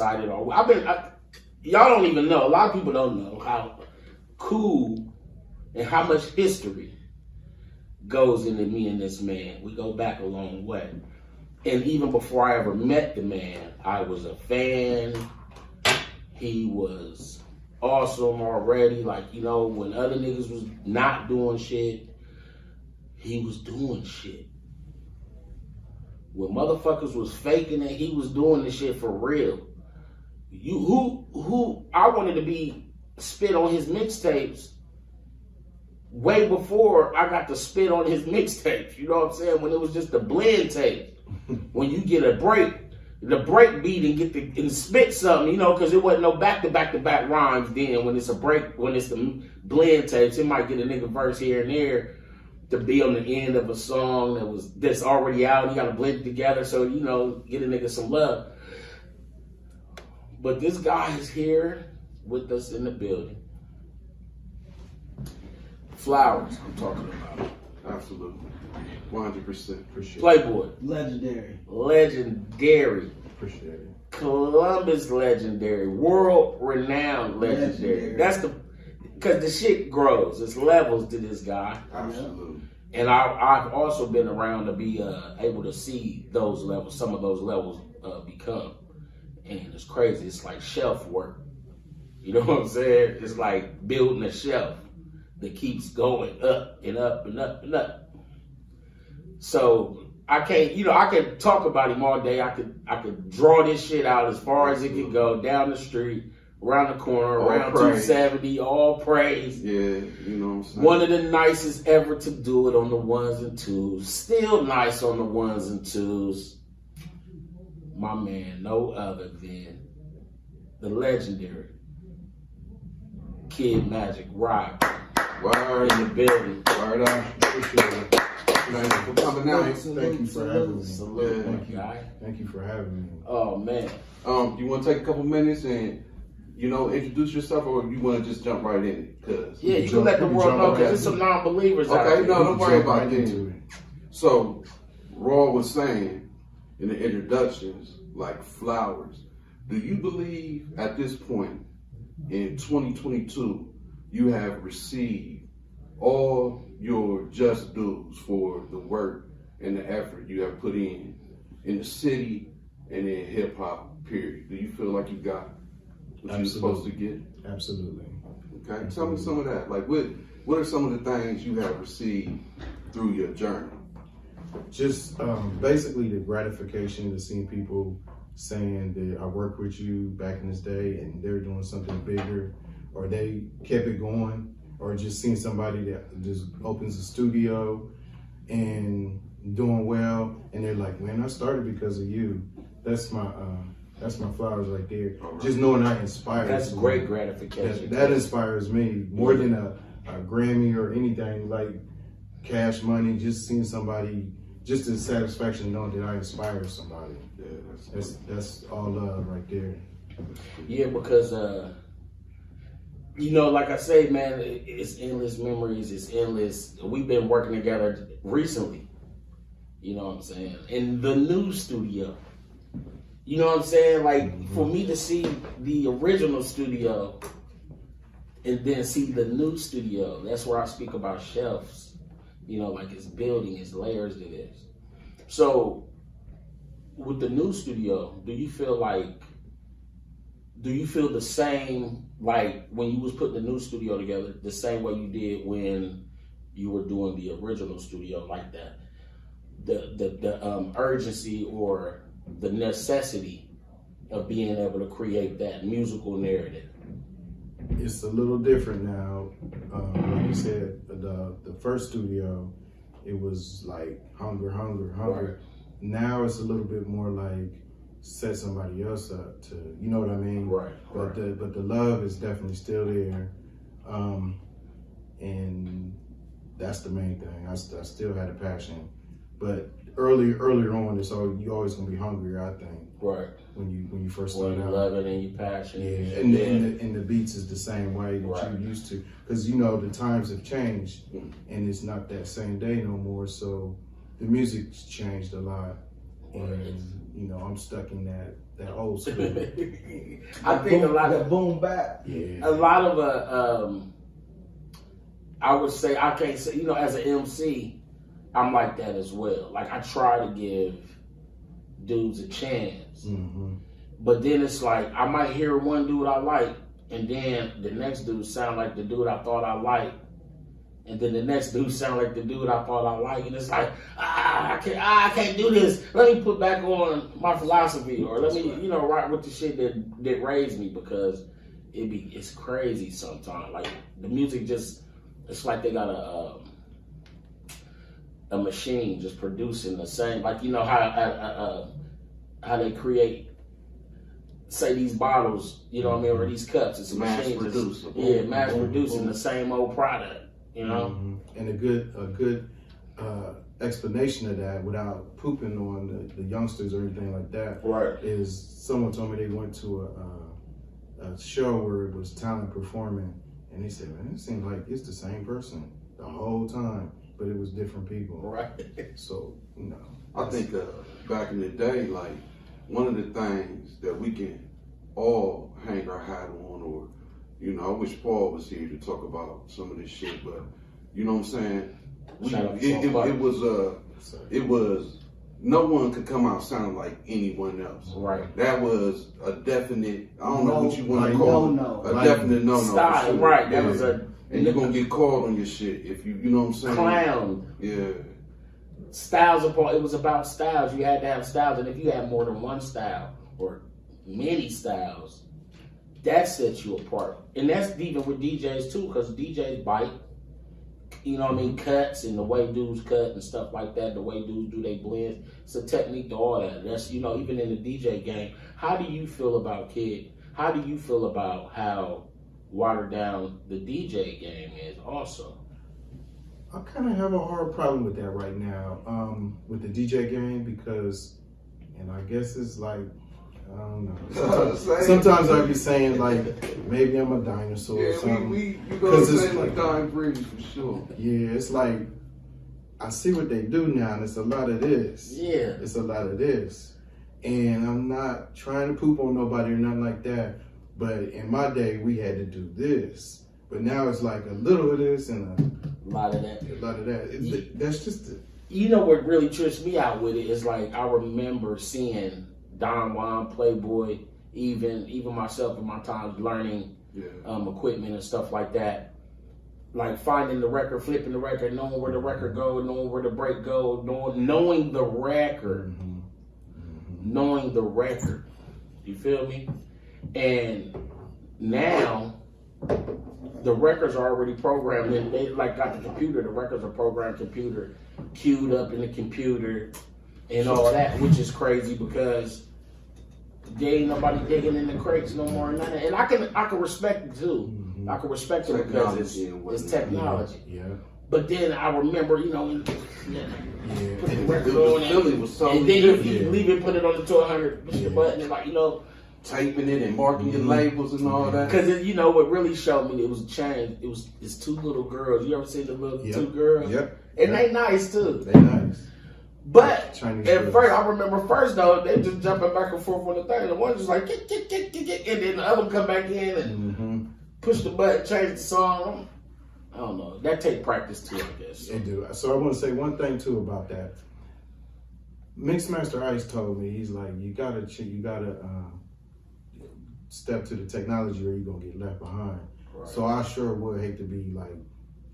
excited. Y'all don't even know. A lot of people don't know how cool and how much history goes into me and this man. We go back a long way. And even before I ever met the man, I was a fan. He was awesome already. Like, you know, when other niggas was not doing shit, he was doing shit. When motherfuckers was faking it, he was doing the shit for real. Who I wanted to be spit on his mixtapes way before I got to spit on his mixtapes. You know what I'm saying? When it was just the blend tape. When you get a break, the break beat and spit something, you know, because it wasn't no back-to-back rhymes then. When it's a break, when it's the blend tapes, it might get a nigga verse here and there to be on the end of a song that's already out. You got to blend it together, so, you know, get a nigga some love. But this guy is here with us in the building. Flowers, I'm talking about. Absolutely. 100% for sure. Playboy. Legendary. Appreciate it. Columbus legendary. World renowned legendary. That's because the shit grows. There's levels to this guy. Absolutely. And I've also been around to be able to see those levels, some of those levels become. And it's crazy. It's like shelf work. You know what I'm saying? It's like building a shelf that keeps going up and up and up and up. So I can talk about him all day. I could draw this shit out as far as it could go, down the street, around the corner, All around praise. 270, all praise. Yeah, you know what I'm saying? One of the nicest ever to do it on the ones and twos. Still nice on the ones and twos. My man, no other than the legendary Kid Magic Rock. Word In the building. Word up. Appreciate it. Thank you for coming out. Thank you for having me. Salute, Thank my guy. Thank you for having me. Oh, man. You want to take a couple minutes and, you know, introduce yourself, or you want to just jump right in it? Cause Yeah, you can let the world know, because there's some non-believers out there. Okay, no, don't worry about Jump right into that. So, Raw was saying in the introductions, like flowers. Do you believe at this point in 2022 you have received all your just dues for the work and the effort you have put in the city and in hip hop, period? Do you feel like you got what you're supposed to get? Absolutely. Okay, tell me some of that. Like, what are some of the things you have received through your journey? Just basically the gratification to seeing people saying that I worked with you back in this day and they're doing something bigger, or they kept it going, or just seeing somebody that just opens a studio and doing well, and they're like, man, I started because of you. That's my flowers right there. Right. Just knowing I inspire. That's great gratification. That inspires me more than a Grammy or anything, like cash money. Just seeing somebody, just the satisfaction knowing that I inspire somebody. Yeah, That's all love right there. Yeah, because, you know, like I say, man, it's endless memories. It's endless. We've been working together recently. You know what I'm saying? In the new studio. You know what I'm saying? Like, for me to see the original studio and then see the new studio, that's where I speak about shelves. You know, like it's building, it's layers to this. So, with the new studio, do you feel the same, like when you was putting the new studio together, the same way you did when you were doing the original studio, like that? The urgency or the necessity of being able to create that musical narrative? It's a little different now. Like you said, the first studio, it was like hunger. Right. Now it's a little bit more like set somebody else up to, you know what I mean? Right. But the love is definitely still there, and that's the main thing. I still had a passion, but earlier on, you always gonna be hungry, I think. Right. When you first When start you out. love it and you passionate. Yeah, and and the beats is the same way that Right. you used to, because you know the times have changed, and it's not that same day no more. So the music's changed a lot, and you know I'm stuck in that old school. I think a lot the of boom bap. Yeah, a lot of I would say I can't say, you know, as an MC, I'm like that as well. Like I try to give dudes a chance, but then it's like I might hear one dude I like, and then the next dude sound like the dude I thought I liked, and then the next dude sound like the dude I thought I liked, and it's like I can't do this. Let me put back on my philosophy, or let me, you know, rock with the shit that raised me, because it's crazy sometimes. Like the music just, it's like they got a machine just producing the same, like, you know how they create, say, these bottles, you know what I mean, or these cups. It's a machine Mass-produced. mass producing the same old product, you know. And a good explanation of that, without pooping on the youngsters or anything like that, Right. is someone told me they went to a show where it was talent performing, and they said, man, it seems like it's the same person the whole time, but it was different people. Right. So, you know. I think back in the day, like, one of the things that we can all hang our hat on, or, you know, I wish Paul was here to talk about some of this shit, but, you know what I'm saying? It was, no one could come out sounding like anyone else. Right. That was a definite, I don't know what you want to call it. A definite no-no. Style, for sure. right. That Yeah. was And you're going to get called on your shit if you know what I'm saying? clown. Yeah. Styles apart. It was about styles. You had to have styles, and if you had more than one style or many styles, that sets you apart. And that's even with DJs too, because DJs bite. You know what I mean? Cuts and the way dudes cut and stuff like that. The way dudes do they blends. It's a technique to all that. That's, you know, even in the DJ game. How do you feel about Kid? How do you feel about how watered down the DJ game is also? I kind of have a hard problem with that right now, with the DJ game, because, and I guess it's like, I don't know. Sometimes I be saying like, maybe I'm a dinosaur or something. You gonna say like dying breed for sure. Yeah, it's like, I see what they do now, and it's a lot of this. Yeah. It's a lot of this. And I'm not trying to poop on nobody or nothing like that, but in my day, we had to do this. But now it's like a little of this and A lot of that. a lot of that. That's just it. You know what really trips me out with it is, like, I remember seeing Don Juan, Playboy, even myself in my times learning equipment and stuff like that. Like finding the record, flipping the record, knowing where the record goes, knowing where the break goes, knowing the record. Knowing the record. You feel me? And now the records are already programmed, and they like got the computer. The records are programmed computer, queued up in the computer, and all that, which is crazy because there ain't nobody digging in the crates no more. And I can respect it too. I can respect it because it's technology. Yeah. But then I remember, you know, put the record on, and then you leave it, put it on the 200, push the button, and like, you know, taping it and marking your labels and all that. Because you know what really showed me, it was changed. It's two little girls. You ever seen the little two girls? Yep. And they nice too. They nice. But Chinese at girls. first, I remember first though, they just jumping back and forth on the thing. The one just like kick, and then the other one come back in and push the button, change the song. I don't know. That take practice too, I guess. They do. So I want to say one thing too about that. Mixmaster Ice told me, he's like, you gotta step to the technology or you're gonna get left behind. Right. So I sure would hate to be like,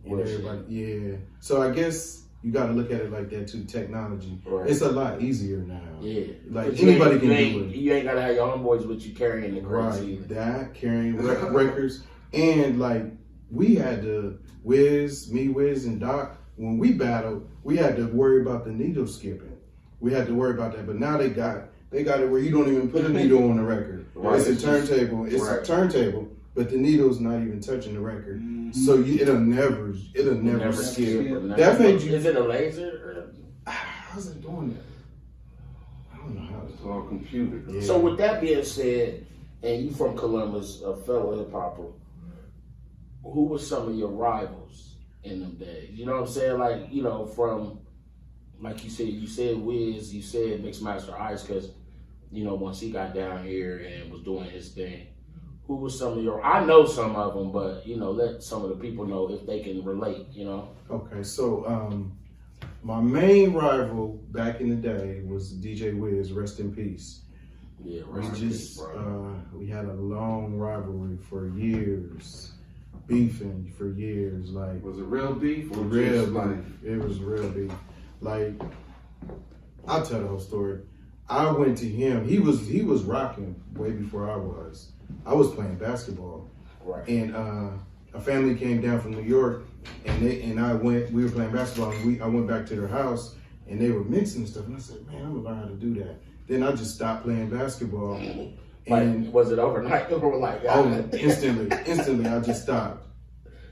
Well, everybody, yeah. So I guess you got to look at it like that too. Technology, Right. It's a lot easier now. Yeah, Like but anybody you can ain't, do it. You ain't gotta have your homeboys with you carrying the crates Right, either. that carrying records, and like we had to Wiz, and Doc. When we battled, we had to worry about the needle skipping. We had to worry about that, but now they got it where you don't even put a needle on the record. Right. It's a turntable. It's a turntable, but the needle's not even touching the record. So it'll never skip. That made you. Is it a laser? How's it doing that? I don't know how It's all computer. Yeah. So with that being said, and you from Columbus, a fellow hip hopper, who were some of your rivals in them days? You know what I'm saying? Like, you know, from like you said Wiz, you said Mixmaster Ice, because once he got down here and was doing his thing, who was some of your? I know some of them, but let some of the people know if they can relate. Okay, so my main rival back in the day was DJ Wiz. Rest in peace. Yeah, We had a long rivalry for years, beefing for years. Like, Was it real beef or real just like? beef. It was real beef. Like, I'll tell the whole story. I went to him. He was rocking way before I was. I was playing basketball, right. and a family came down from New York, and we were playing basketball, and I went back to their house, and they were mixing and stuff, and I said, man, I'm gonna learn how to do that. Then I just stopped playing basketball. And Like, was it overnight or like? instantly, I just stopped.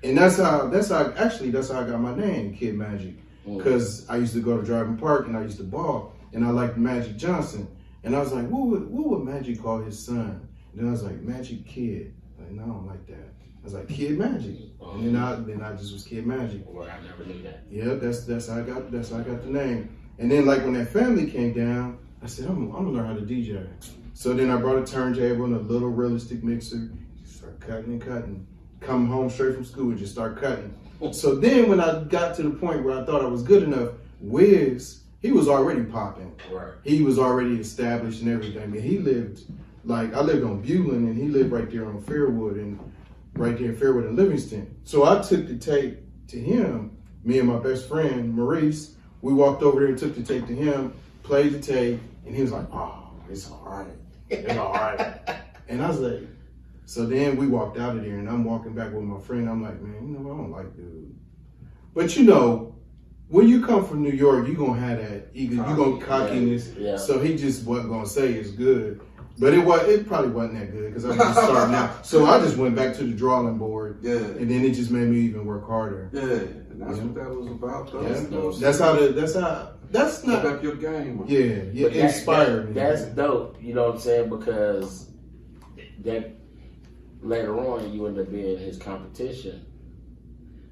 And that's how I got my name, Kid Magic. Because I used to go to Driving Park and I used to ball, and I liked Magic Johnson. And I was like, what would Magic call his son? And then I was like, Magic Kid. Like, no, I don't like that. I was like, Kid Magic. And then I just was Kid Magic. Well, I never knew that. Yeah, that's how I got the name. And then like when that family came down, I said, I'm gonna learn how to DJ. So then I brought a turntable and a little realistic mixer, start cutting and cutting. Come home straight from school and just start cutting. So then when I got to the point where I thought I was good enough, Wiz, he was already popping. Right. He was already established and everything. I mean, he lived, like, I lived on Bewlin and he lived right there on Fairwood and Livingston. So I took the tape to him, me and my best friend, Maurice. We walked over there and took the tape to him, played the tape, and he was like, oh, it's all right. It's all right. And I was like, so then we walked out of there and I'm walking back with my friend. I'm like, man, I don't like dude. But when you come from New York, you're going to have that ego, you're going to cockiness. Yeah. So he just wasn't going to say it's good. But it probably wasn't that good because I was just starting out. So I just went back to the drawing board. Yeah. And then it just made me even work harder. Yeah, and that's what that was about. Though. Yeah. That's not up your game. Yeah, it inspired me. That's dope, you know what I'm saying? Because that later on you end up being his competition.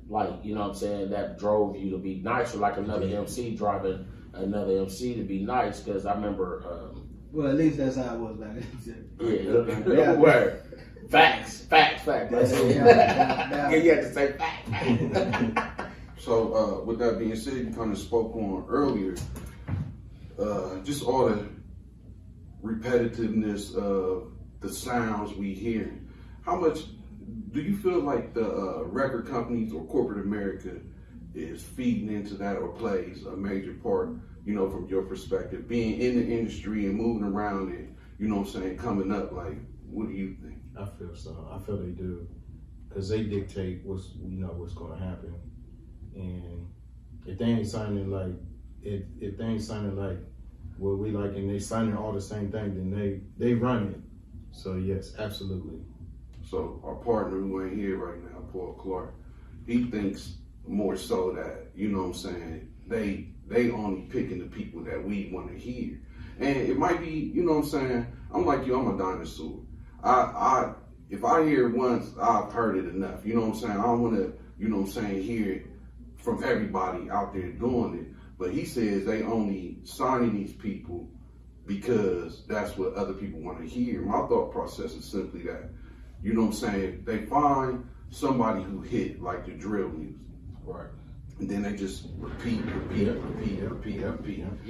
Like, you know what I'm saying, that drove you to be nice, or like another MC driving another MC to be nice. Because I remember well, at least that's how it was back then. yeah. Word. Facts. That's it. Yeah. You had to say facts. So with that being said, you kind of spoke on earlier, just all the repetitiveness of the sounds we hear. How much do you feel like the record companies or corporate America is feeding into that or plays a major part, from your perspective, being in the industry and moving around and, coming up? Like, what do you think? I feel so. I feel they do. Because they dictate what's going to happen. And if they ain't signing like what we like and they signing all the same thing, then they run it. So yes, absolutely. So our partner who ain't here right now, Paul Clark, he thinks more so that, they only picking the people that we want to hear. And it might be, I'm like you, I'm a dinosaur. If I hear it once, I've heard it enough. I don't want to, hear it from everybody out there doing it. But he says they only signing these people because that's what other people want to hear. My thought process is simply that, they find somebody who hit like the drill music. Right. And then they just repeat Yeah.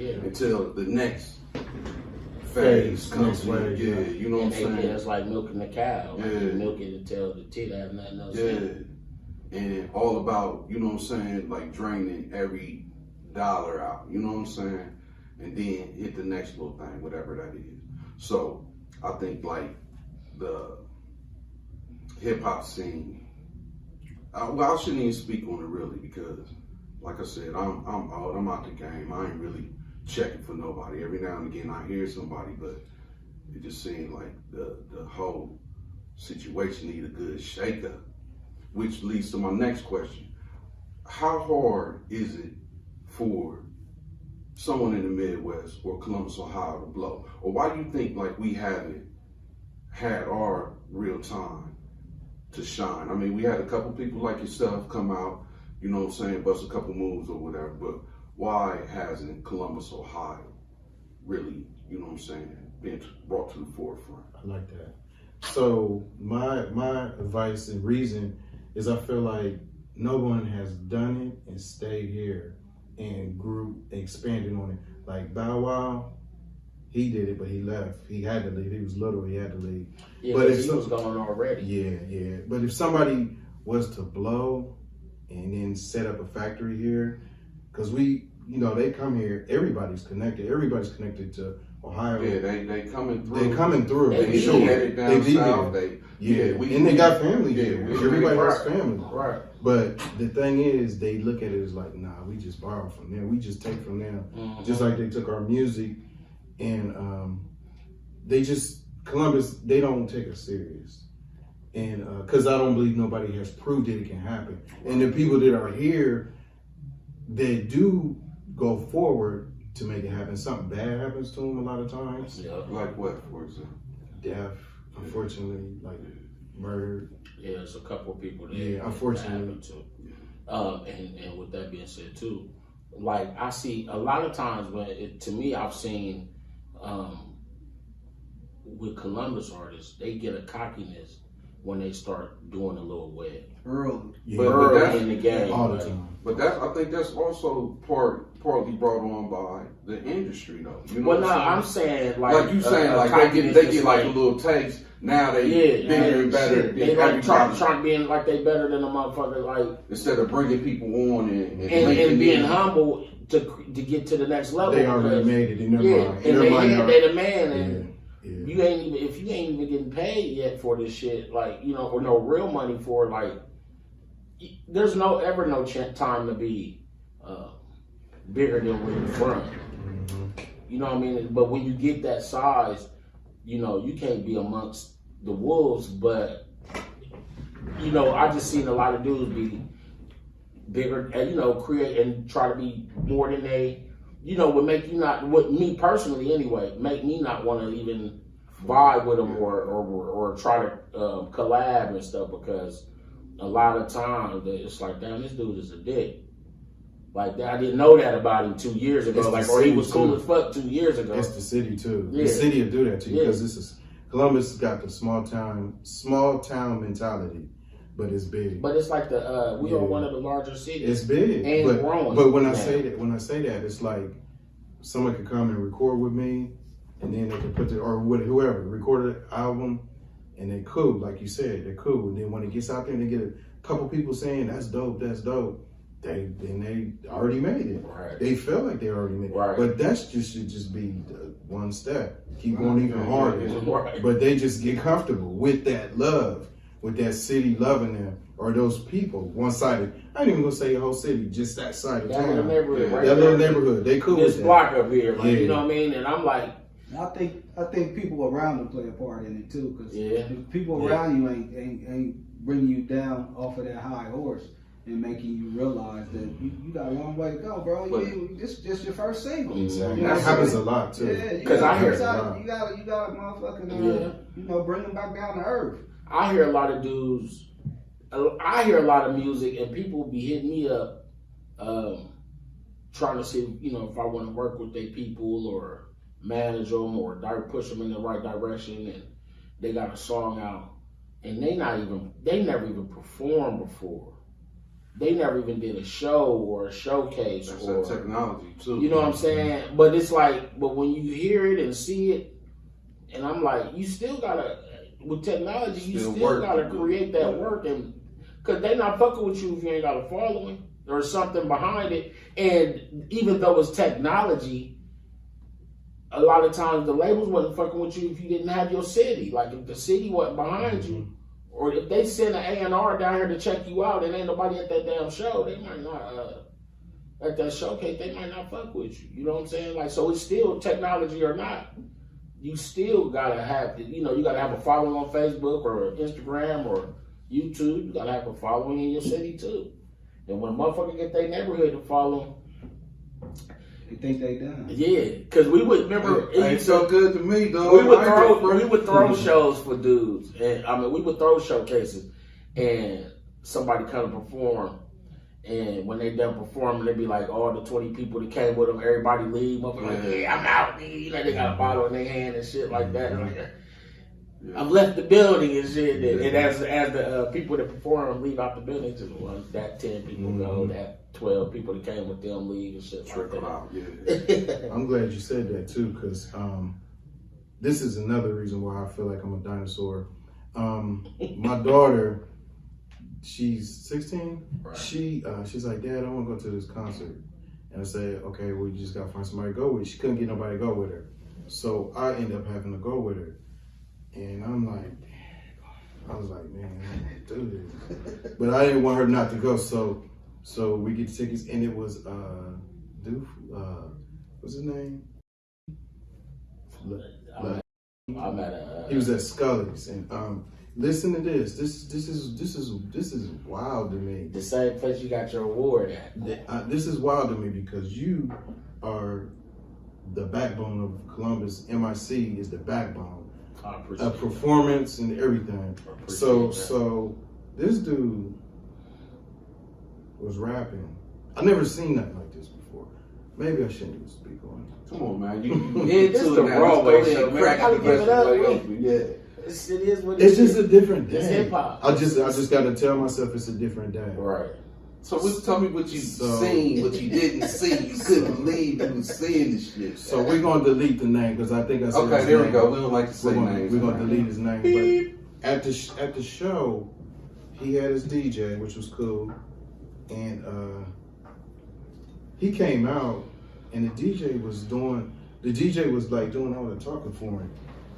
until the next phase comes in. Wave, Yeah, you know what I'm saying? It's like milking the cow. Like Yeah. you milk it until the teeth have nothing else. Yeah. And all about, like draining every dollar out, and then hit the next little thing, whatever that is. So I think like the hip hop scene, I shouldn't even speak on it really because, like I said, I'm old, I'm out the game. I ain't really checking for nobody. Every now and again I hear somebody, but it just seems like the whole situation need a good shake up. Which leads to my next question. How hard is it for someone in the Midwest or Columbus, Ohio to blow? Or why do you think like we haven't had our real time to shine? I mean, we had a couple people like yourself come out, bust a couple moves or whatever, but why hasn't Columbus, Ohio really, you know what I'm saying, been brought to the forefront? I like that. So my advice and reason is I feel like no one has done it and stayed here and grew, expanded on it. Like Bow Wow, he did it, but he left. He had to leave. He was little. He had to leave. Yeah, but but he was going already. Yeah. But if somebody was to blow and then set up a factory here, because we, you know, they come here. Everybody's connected. Everybody's connected to Ohio. Yeah, they coming through. They coming through. They They be sure. headed down They be south. there. They And they got family here. we- Everybody has Right. family. Right. But the thing is, they look at it as like, nah, we just borrow from them. We just take from them. Mhm. Just like they took our music, and they just Columbus. They don't take us serious, and because I don't believe nobody has proved that it can happen. And the people that are here, they do go forward to make it happen. Something bad happens to them a lot of times. Yeah. like what, for example? Death, unfortunately, like murder. Yeah, there's a couple of people that Yeah, that unfortunately. happened to. And with that being said too, like I see a lot of times to me I've seen with Columbus artists, they get a cockiness when they start doing a little wet Early. Yeah, But early that's- in the game. all the like, time. But I think that's also partly brought on by the industry, though. You know Well, what no, I'm I'm saying? saying like You saying a like cockiness they is get like a little taste. Now they yeah, bigger and better shit. than They like everybody. trying being like they better than a motherfucker, like Instead of bringing people on and and being them- humble to get to the next level. They already because- made it in their yeah, mind. and In their mind, they the man, and yeah. you ain't even if you ain't even getting paid yet for this shit, like you know, or no real money for it, like there's no time to be bigger than where you're from. You know what I mean? But when you get that size, you know you can't be amongst the wolves. But you know, I just seen a lot of dudes be bigger, and you know, create and try to be more than they. You know, would make you not, what me personally anyway, make me not want to even vibe with them or try to collab and stuff, because a lot of times it's like, damn, this dude is a dick. Like I didn't know that about him 2 years ago, It's like the or he city, was cool too. as fuck 2 years ago. It's the city too. Yeah. The city will do that to you Yeah. because this is Columbus got the small town mentality, but it's big. But it's like we Yeah. are one of the larger cities. It's big. And growing. But when I Yeah. say that, it's like someone could come and record with me, and then they could put or with whoever record an album, and they cool, like you said, they're cool. And then when it gets out there and they get a couple people saying that's dope, they already made it. Right. They feel like they already made it. Right. But should just be the one step. Keep going even harder. Right. But they just get comfortable with that love, with that city loving them, or those people one-sided. I ain't even gonna say the whole city, just that side of That little town. neighborhood, right That little there. neighborhood, they cool This with block up here, like, Yeah. you know what I mean? And I'm like, I think people around them play a part in it too, because Yeah. if people Yeah. around you ain't bringing you down off of that high horse and making you realize that you got a long way to go, bro. But- This just your first single. Exactly. You know That what I'm happens saying? a lot too. Yeah, you 'Cause I hear it a lot. you got to motherfucking Yeah. you know, bring them back down to earth. I hear a lot of dudes. I hear a lot of music, and people be hitting me up, trying to see, you know, if I want to work with their people or manage them or push them in the right direction. And they got a song out, and they never even performed before. They never even did a show or a showcase That's or that technology too. you know what I'm saying? But it's like, but when you hear it and see it, and I'm like, you still gotta, with technology, you Still still work gotta to do. create that Yeah. work, and because they not fucking with you if you ain't got a following or something behind it. And even though it's technology, a lot of times the labels wasn't fucking with you if you didn't have your city. Like if the city wasn't behind you, or if they send an A&R down here to check you out and ain't nobody at that damn show, they might not, at that showcase, they might not fuck with you. You know what I'm saying? Like, so it's still technology or not. You still gotta have, you know, you gotta have a following on Facebook or Instagram or YouTube. You gotta have a following in your city too. And when a motherfucker get their neighborhood to follow, They think they done. yeah, because we would remember. It ain't so good to me, though. We would throw shows for dudes, and I mean we would throw showcases, and somebody come to perform, And when they done performing, they be like, all the 20 people that came with them, everybody leave. I'm like, yeah, I'm out. You know, they got a bottle in their hand and shit like that. I'm like, I've left the building and shit. And as the people that perform leave out the building, just that 10 people go, that 12 people that came with them leave and shit like that. Out, I'm glad you said that too, because this is another reason why I feel like I'm a dinosaur. My daughter, she's 16. Right. She's like, Dad, I want to go to this concert. And I said, okay, well, you just got to find somebody to go with. She couldn't get nobody to go with her. So I ended up having to go with her. And I'm like, I was like, man, I can't do this. But I didn't want her not to go. So we get tickets, and it was, what's his name? I'm at a, he was at Scully's, and listen to this. This is wild to me. the same place you got your award at. This is wild to me because you are the backbone of Columbus. MIC is the backbone of performance and everything. So this dude was rapping. I never seen nothing like this before. Maybe I shouldn't even speak on it. Come on, man. You This is the Broadway show, man. I gotta give it up. It is what it is. It's just a different day. It's hip hop. I just gotta tell myself it's a different day. Right. So tell me what you seen, what you didn't see. You couldn't believe you was seeing this shit. So we're gonna delete the name because I think I said Okay, his there we name. go. We don't like to say names. We're gonna delete his name. But at the show, he had his DJ, which was cool, and he came out, and the DJ was like doing all the talking for him.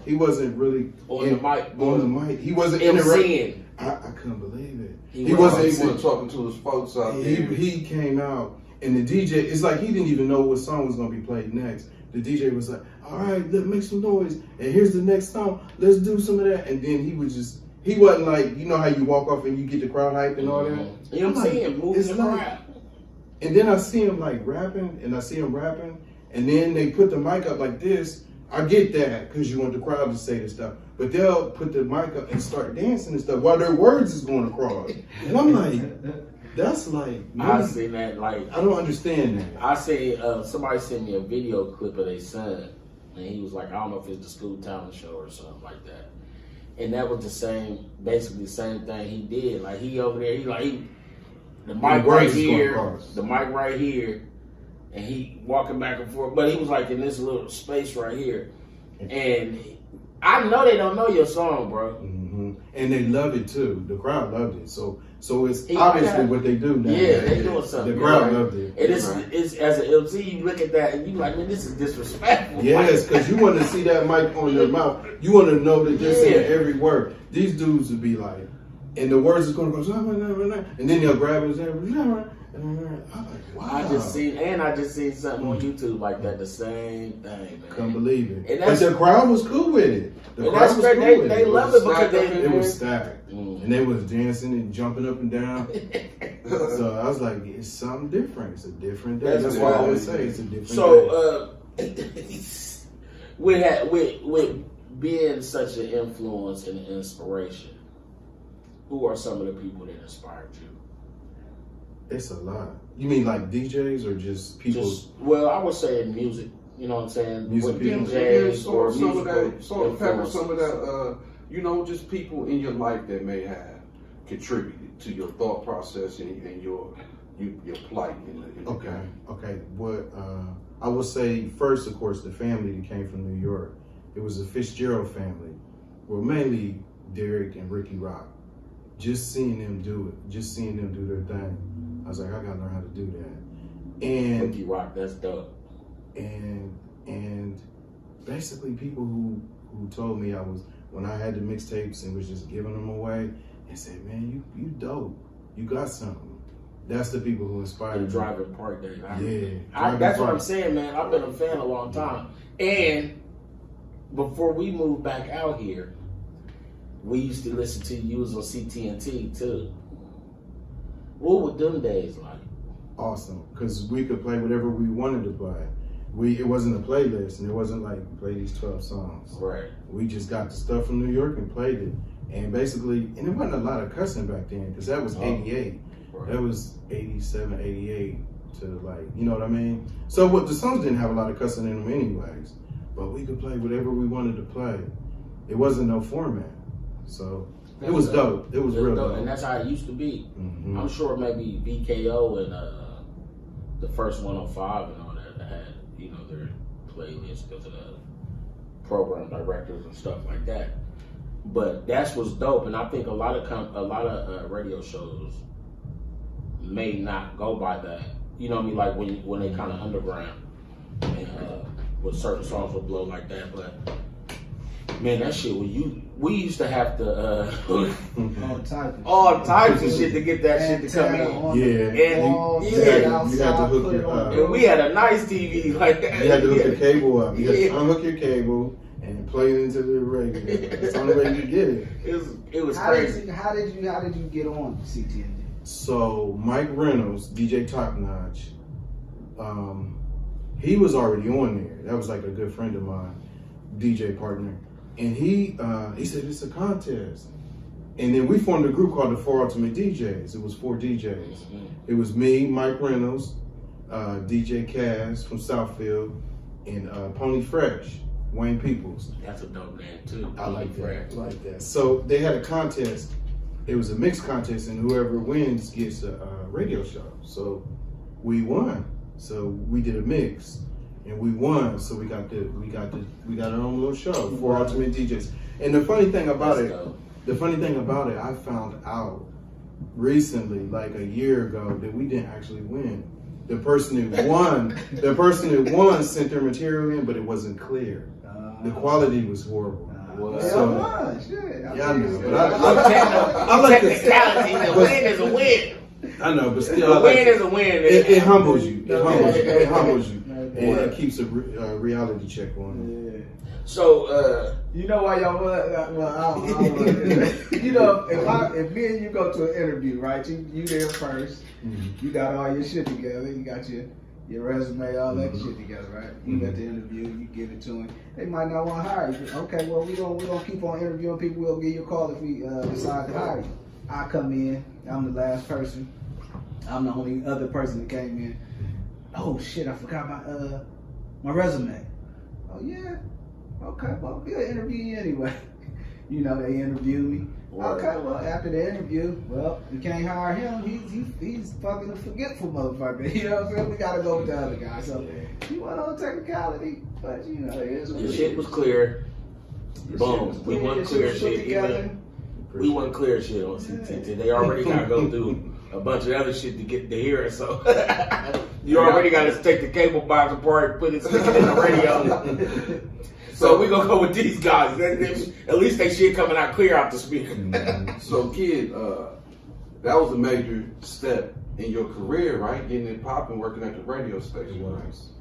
He wasn't really On the mic. He wasn't MCing. I couldn't believe it. He wasn't even talking to his folks out there. He came out, and the DJ, it's like he didn't even know what song was gonna be played next. The DJ was like, all right, let's make some noise, and here's the next song, let's do some of that. And then he wasn't like, you know how you walk off and you get the crowd hype and all that? You know what I'm saying? Moving the crowd. And then I see him like rapping, and then they put the mic up like this. I get that, because you want the crowd to say this stuff, but they'll put the mic up and start dancing and stuff while their words is going across. And I'm like, that's like, I seen that, like, I don't understand that. I say somebody sent me a video clip of their son, and he was like, I don't know if it's the school talent show or something like that. And that was basically the same thing he did. Like, he over there, the mic right here, and he walking back and forth, but he was like in this little space right here. And I know they don't know your song, bro. Mm-hmm. And they love it too. The crowd loved it. So it's obviously what they do now. Yeah, they doing something. The crowd loved it. And it's as an MC, you look at that and you like, man, this is disrespectful. Yes, because you want to see that mic on their mouth. You want to know that they're saying every word. These dudes would be like, and the words is going to go, and then they'll grab it and I'm like, wow. I just seen something on YouTube like that, the same thing, man. Couldn't believe it. And but the crowd was cool with it. They love it because it was stacked. And they was dancing and jumping up and down. So I was like, it's something different. It's a different day. That's why I always say it's a different day. So, with being such an influence and an inspiration, who are some of the people that inspired you? It's a lot. You mean like DJs or just people? Well, I would say in music. You know what I'm saying? Music people. DJs or some of that, just people in your life that may have contributed to your thought process and your plight in the game. Okay. What I would say first, of course, the family that came from New York. It was a Fitzgerald family. Well, mainly Derek and Ricky Rock. Just seeing them do it, just seeing them do their thing, I was like, I gotta learn how to do that. And Ricky Rock, that's dope. And basically people who told me when I had the mixtapes and was just giving them away, and said, man, you dope, you got something. That's the people who inspired me. Driving Park Day. That's what I'm saying, man. I've been a fan a long time. And before we moved back out here, we used to listen to you was on CTNT too. What were them days like? Awesome, because we could play whatever we wanted to play. It wasn't a playlist, and it wasn't like play these 12 songs. Right. We just got the stuff from New York and played it, and basically, and it wasn't a lot of cussing back then because that was '88. That was 87, 88 to like, you know what I mean? So what the songs didn't have a lot of cussing in them anyways, but we could play whatever we wanted to play. It wasn't no format. So it was dope. It was real dope. And that's how it used to be. Mm-hmm. I'm sure maybe BKO and the first 105 and all that had, you know, their playlists because of the program directors and stuff like that. But that's what's dope, and I think a lot of radio shows may not go by that. You know what I mean? Like when they kind of underground, and with certain songs will blow like that. But man, that shit we used to have to all types of shit to get that shit to come in. Yeah, you had to hook your and we had a nice TV like that. You had to hook your cable up. You had to unhook your cable and play it into the radio. That's the only way you get it. It was crazy. How did you get on CTND? So Mike Reynolds, DJ Top Notch, he was already on there. That was like a good friend of mine, DJ partner, and he said it's a contest, and then we formed a group called the Four Ultimate DJs. It was 4 DJs. It was me, Mike Reynolds, DJ Cass from Southfield, and Pony Fresh, Wayne Peoples. That's a dope name too. I like that. So they had a contest. It was a mixed contest, and whoever wins gets a radio show. So we won. So we did a mix, and we won. So we got our own little show, 4 Ultimate DJs. And the funny thing about it, I found out recently, like a year ago, that we didn't actually win. The person that won sent their material in, but it wasn't clear. The quality was horrible. Yeah, I know, but I like the technicality. A win is a win. I know, but still, a win is a win. It humbles you. It humbles you, and it keeps a reality check on it. So, you know why y'all? You know, if me and you go to an interview, right? You there first. Mm-hmm. You got all your shit together. You got your resume, all that shit together, right? You got the interview, you give it to them. They might not want to hire you. Okay, well, we don't keep on interviewing people. We'll give you a call if we decide to hire you. I come in, I'm the last person. I'm the only other person that came in. Oh shit, I forgot my resume. Oh yeah? Okay, well, we'll interview you anyway. You know, they interview me. Okay, well, after the interview, well, we can't hire him. He's fucking a forgetful motherfucker. You know what I'm saying? We gotta go with the other guy. So you want on technicality, but you know, it is what the shit was clear. Boom. We want clear shit. We want clear shit on CTT. They already gotta go through a bunch of other shit to get to hear it. So you already gotta take the cable box apart, stick it in the radio. So we gonna go with these guys. At least they shit coming out clear out the speaker. So, kid, that was a major step in your career, right? Getting it popping, working at the radio station. It was.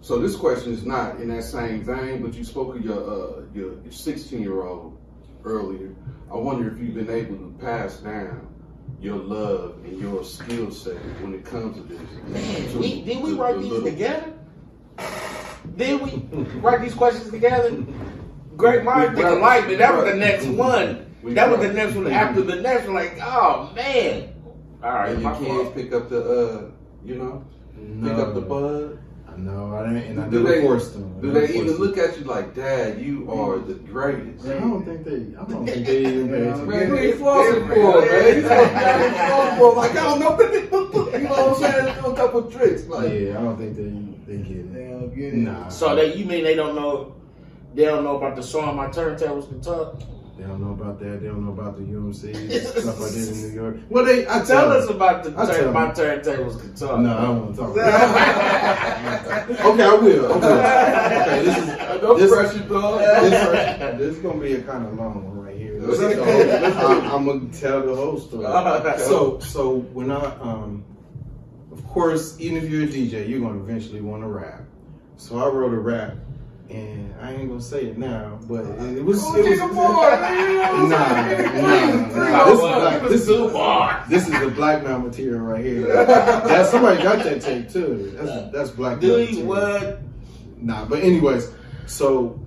So this question is not in that same vein, but you spoke of your 16-year-old earlier. I wonder if you've been able to pass down your love and your skill set when it comes to this. Man, did we write these together? Did we write these questions together? Great minds think alike, but that was the next one. That was the next one after the next one. Like, oh man! All right, and your kids pick up the, pick up the bud. No, I didn't, and I never forced them. Do they even look at you like, Dad, you are the greatest? I don't think they even pay attention. Man, who you flossing for, man? He's flossing for. Like, I don't know, you know what I'm saying? Do a couple tricks. Like, yeah, I don't think they get it. They don't get it. Nah. So you mean they don't know? They don't know about the song "My Turntables Can Talk"? They don't know about that. They don't know about the UMC stuff I did in New York. Well, tell us about "My Turntables Can Talk." No, I don't want to talk about it. Okay, I will. Okay, this is gonna be a kind of long one right here. I'm gonna tell the whole story. So when I, of course, even if you're a DJ, you're gonna eventually want to rap. So I wrote a rap. And I ain't gonna say it now, but it was. This is the black man material right here. Somebody got that tape too. That's black man material. What? Nah, but anyways, so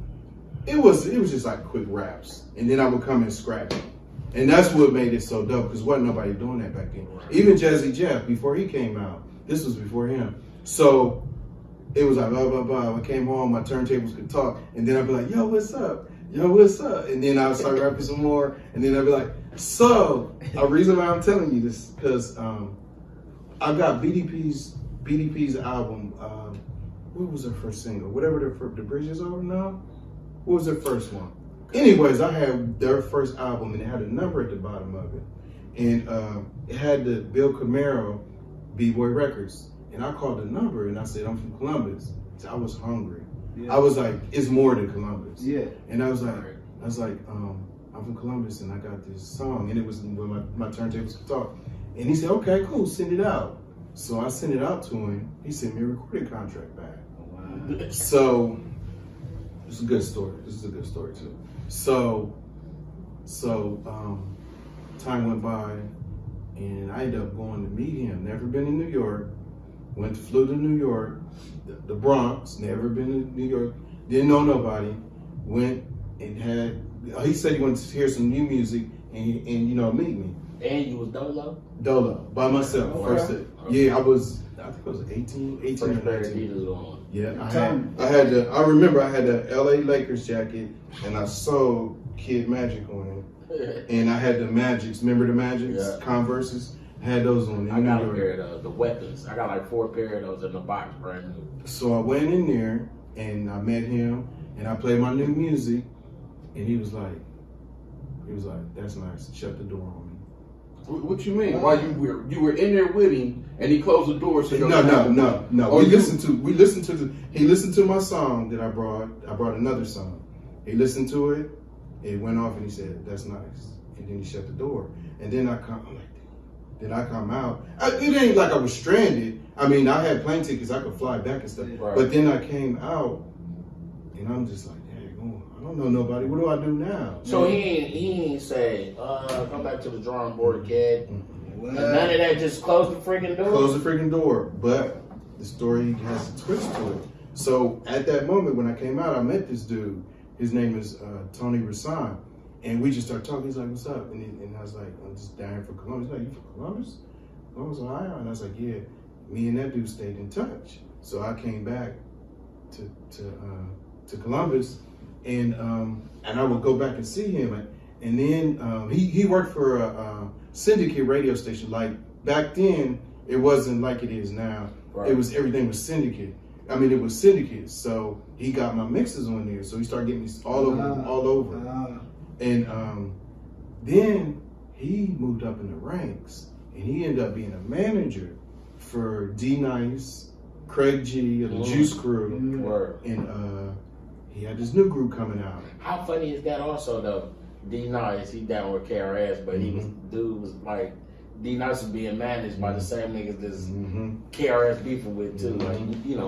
it was just like quick raps, and then I would come and scrap it. And that's what made it so dope, because wasn't nobody doing that back then. Even Jazzy Jeff, before he came out, this was before him. So it was like, blah, blah, blah. I came home, my turntables could talk, and then I'd be like, yo, what's up? Yo, what's up? And then I would start rapping some more, and then I'd be like, so, a reason why I'm telling you this, because I got BDP's album, what was their first single? Whatever the Bridge is over now? What was their first one? Anyways, I had their first album, and it had a number at the bottom of it. And it had the Bill Camaro B-Boy Records. And I called the number, and I said, I'm from Columbus. So I was hungry. Yeah. I was like, it's more than Columbus. Yeah. And I was like, I'm from Columbus, and I got this song. And it was when my turntables could talk. And he said, okay, cool, send it out. So I sent it out to him. He sent me a recording contract back. Wow. So it's a good story. This is a good story too. So time went by, and I ended up going to meet him. Never been in New York. Flew to New York, the Bronx. Never been to New York. Didn't know nobody. Went and he said he wanted to hear some new music and meet me. And you was Dolo? Dolo, by myself. Okay. First, yeah, I think I was 18 First or pair of 19. Adidas on. Yeah, I remember I had the LA Lakers jacket, and I sewed Kid Magic on it. And I had the Magics, remember the Magics? Yeah. Converses? I had those on. I got a pair of the weapons. I got like 4 pair of those in the box, brand new. So I went in there, and I met him, and I played my new music, and he was like, that's nice, shut the door on me. What you mean? While you were in there with him, and he closed the door, so No. Oh, He listened to my song that I brought. I brought another song. He listened to it. It went off, and he said, "That's nice." And then he shut the door. And then I come out. It ain't like I was stranded. I mean, I had plane tickets. I could fly back and stuff. Right. But then I came out, and I'm just like, I don't know nobody. What do I do now? So he ain't say, come back to the drawing board, kid. Well, None of that, just close the freaking door. Close the freaking door. But the story has a twist to it. So at that moment when I came out, I met this dude. His name is Tony Rasan. And we just started talking. He's like, what's up? And I was like, I'm just down here for Columbus. He's like, you from Columbus? Columbus, Ohio? And I was like, yeah. Me and that dude stayed in touch. So I came back to Columbus, and I would go back and see him. And then he worked for a syndicate radio station. Like back then, it wasn't like it is now. Right. Everything was syndicate. I mean, it was syndicate. So he got my mixes on there. So he started getting me all over. And then he moved up in the ranks, and he ended up being a manager for D Nice, Craig G, of the Juice Crew, and he had this new group coming out. How funny is that also though? D Nice, he down with KRS, but dude was like, D Nice was being managed by the same niggas that's KRS beefing with too, like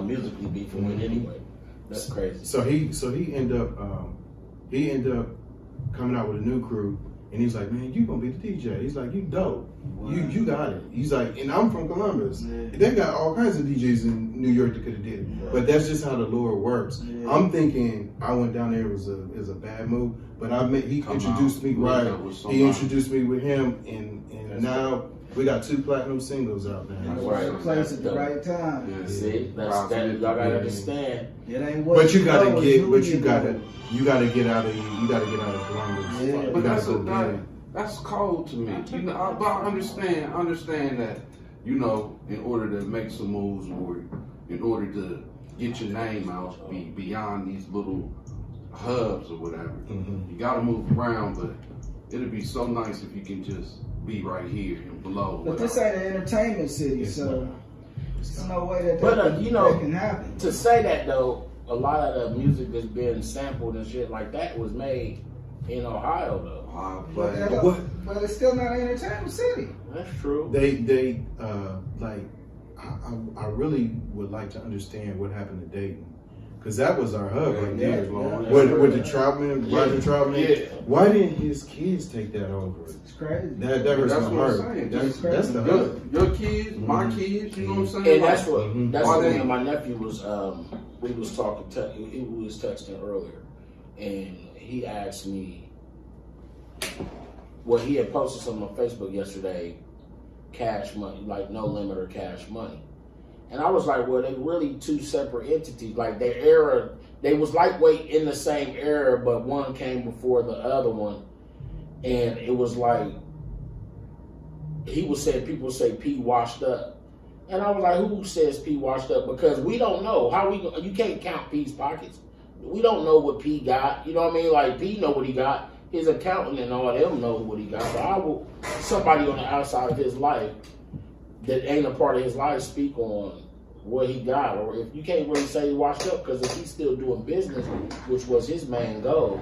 musically beefing with anyway. That's crazy. So he ended up coming out with a new crew, and he's like, man, you gonna be the DJ. He's like, you dope. Wow. You got it. He's like, and I'm from Columbus. Yeah. They got all kinds of DJs in New York that could have did it. Yeah. But that's just how the Lord works. Yeah. I'm thinking I went down there, it was a bad move, but he introduced me He introduced me with him, and now we got 2 platinum singles out now. Right. Right place at the right time. Yeah. See, that's that. Y'all gotta understand. It ain't what But you gotta know, get, it's but who you gotta know. get out of Columbus. Yeah. You But gotta that's cold to me. But I understand that, in order to make some moves or in order to get your name out beyond these little hubs or whatever, you gotta move around, but it'd be so nice if you can just be right here and below. But this ain't an entertainment city, so there's no way that But, that can happen. To say that though, a lot of the music that's being sampled and shit like that was made in Ohio though. But it's still not an entertainment city. That's true. They I really would like to understand what happened to Dayton, because that was our hub right there. With the Troutman, Roger Troutman. Yeah. Why didn't his kids take that over? It's crazy. That hurts That's my what I'm heart. saying. That's the hub. Your kids, my kids, you know what I'm saying? And that's what that's Why what me they- and my nephew was we was talking we was texting earlier, and he asked me, well, he had posted something on Facebook yesterday, cash money, like no limit or cash money. And I was like, well, they really two separate entities. Like their era, they was lightweight in the same era, but one came before the other one. And it was like, he was saying, people say P washed up. And I was like, who says P washed up? Because we don't know. You can't count P's pockets. We don't know what P got. You know what I mean? Like, P know what he got. His accountant and all them know what he got. So somebody on the outside of his life that ain't a part of his life speak on what he got. Or if you can't really say he washed up, because if he's still doing business, which was his main goal,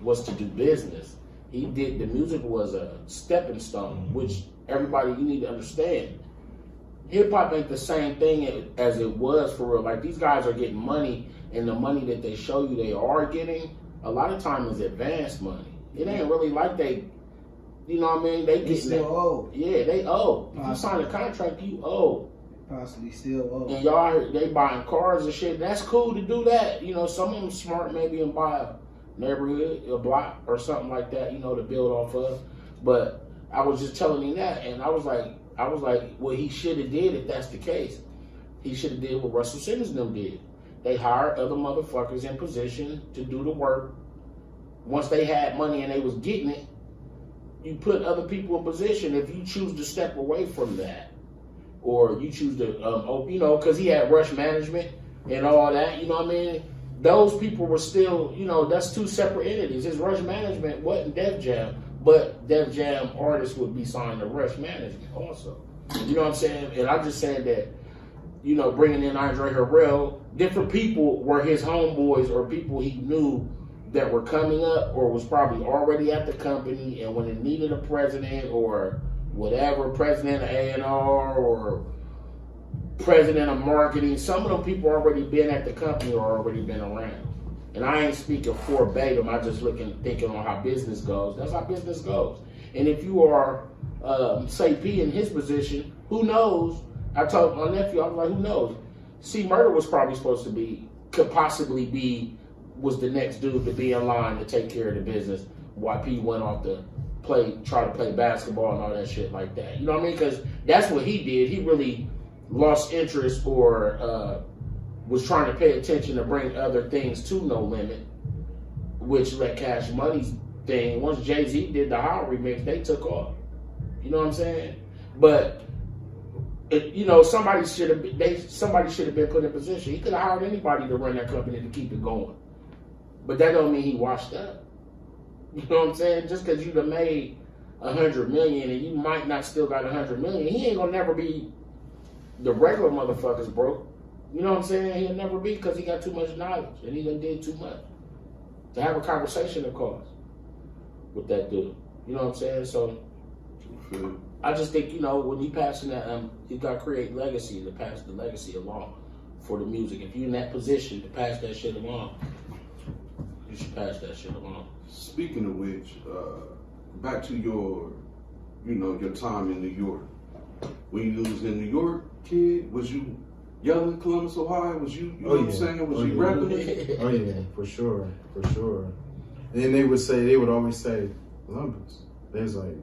was to do business. The music was a stepping stone, which everybody, you need to understand. Hip hop ain't the same thing as it was for real. Like, these guys are getting money, and the money that they show you they are getting, a lot of time is advanced money. It ain't really like they, you know what I mean? They still owe. Yeah, they owe. If you sign a contract, you owe. Possibly still owe. And y'all, they buying cars and shit. That's cool to do that. You know, some of them smart maybe and buy a neighborhood, a block or something like that, you know, to build off of. But I was just telling him that, and I was like, well, he should have did if that's the case. He should have did what Russell Simmons and them did. They hired other motherfuckers in position to do the work. Once they had money and they was getting it, you put other people in position. If you choose to step away from that, or you choose to, you know, because he had Rush Management and all that, you know what I mean? Those people were still, you know, that's two separate entities. His Rush Management wasn't Def Jam, but Def Jam artists would be signed to Rush Management also. You know what I'm saying? And I'm just saying that, you know, bringing in Andre Harrell, different people were his homeboys or people he knew that were coming up or was probably already at the company, and when it needed a president or whatever, president of A&R or president of marketing, some of them people already been at the company or already been around. And I ain't speaking verbatim, I just thinking on how business goes. That's how business goes. And if you are, say P in his position, who knows? I told my nephew, I was like, who knows? C Murder was probably supposed to be, could possibly be, was the next dude to be in line to take care of the business while P went off to try to play basketball and all that shit like that. You know what I mean? Because that's what he did. He really lost interest or was trying to pay attention to bring other things to No Limit, which let Cash Money's thing. Once Jay-Z did the How remix, they took off. You know what I'm saying? But you know, somebody should have been put in position. He could have hired anybody to run that company to keep it going. But that don't mean he washed up. You know what I'm saying? Just because you'd have made $100 million and you might not still got $100 million, he ain't gonna never be the regular motherfuckers broke. You know what I'm saying? He'll never be, because he got too much knowledge and he done did too much to have a conversation, of course, with that dude. You know what I'm saying? So I just think, you know, when he passing that, you got to create legacy to pass the legacy along for the music. If you're in that position to pass that shit along, you should pass that shit along. Speaking of which, back to your, you know, your time in New York. When you was in New York, kid, was you yelling Columbus, Ohio? Was you know what I'm saying? Was you rapping it? Oh yeah, for sure. And then they would always say Columbus. They was like,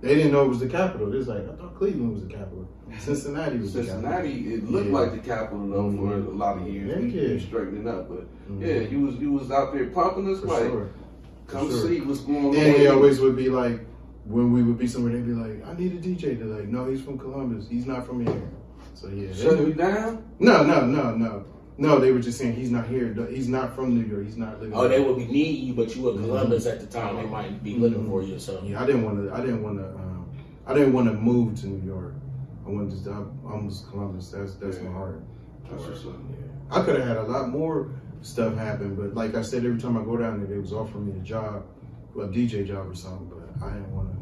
they didn't know it was the capital. They was like, I thought Cleveland was the capital. Cincinnati was the capital. Cincinnati, it looked like the capital though for a lot of years. We straightening up, but yeah, you was out there pumping us like, come see what's going on. And they always would be like, when we would be somewhere, they'd be like, I need a DJ. They're like, no, he's from Columbus. He's not from here. So yeah. Shut me down? No, they were just saying he's not here. He's not from New York. He's not living. Oh, they would be needing you, but you were Columbus at the time. They might be looking for you or something. Yeah, I didn't want to move to New York. I wanted to. I was Columbus. That's my heart. That's what's up. Yeah. I could have had a lot more stuff happen, but like I said, every time I go down there, they was offering me a job, a DJ job or something. But I didn't want to.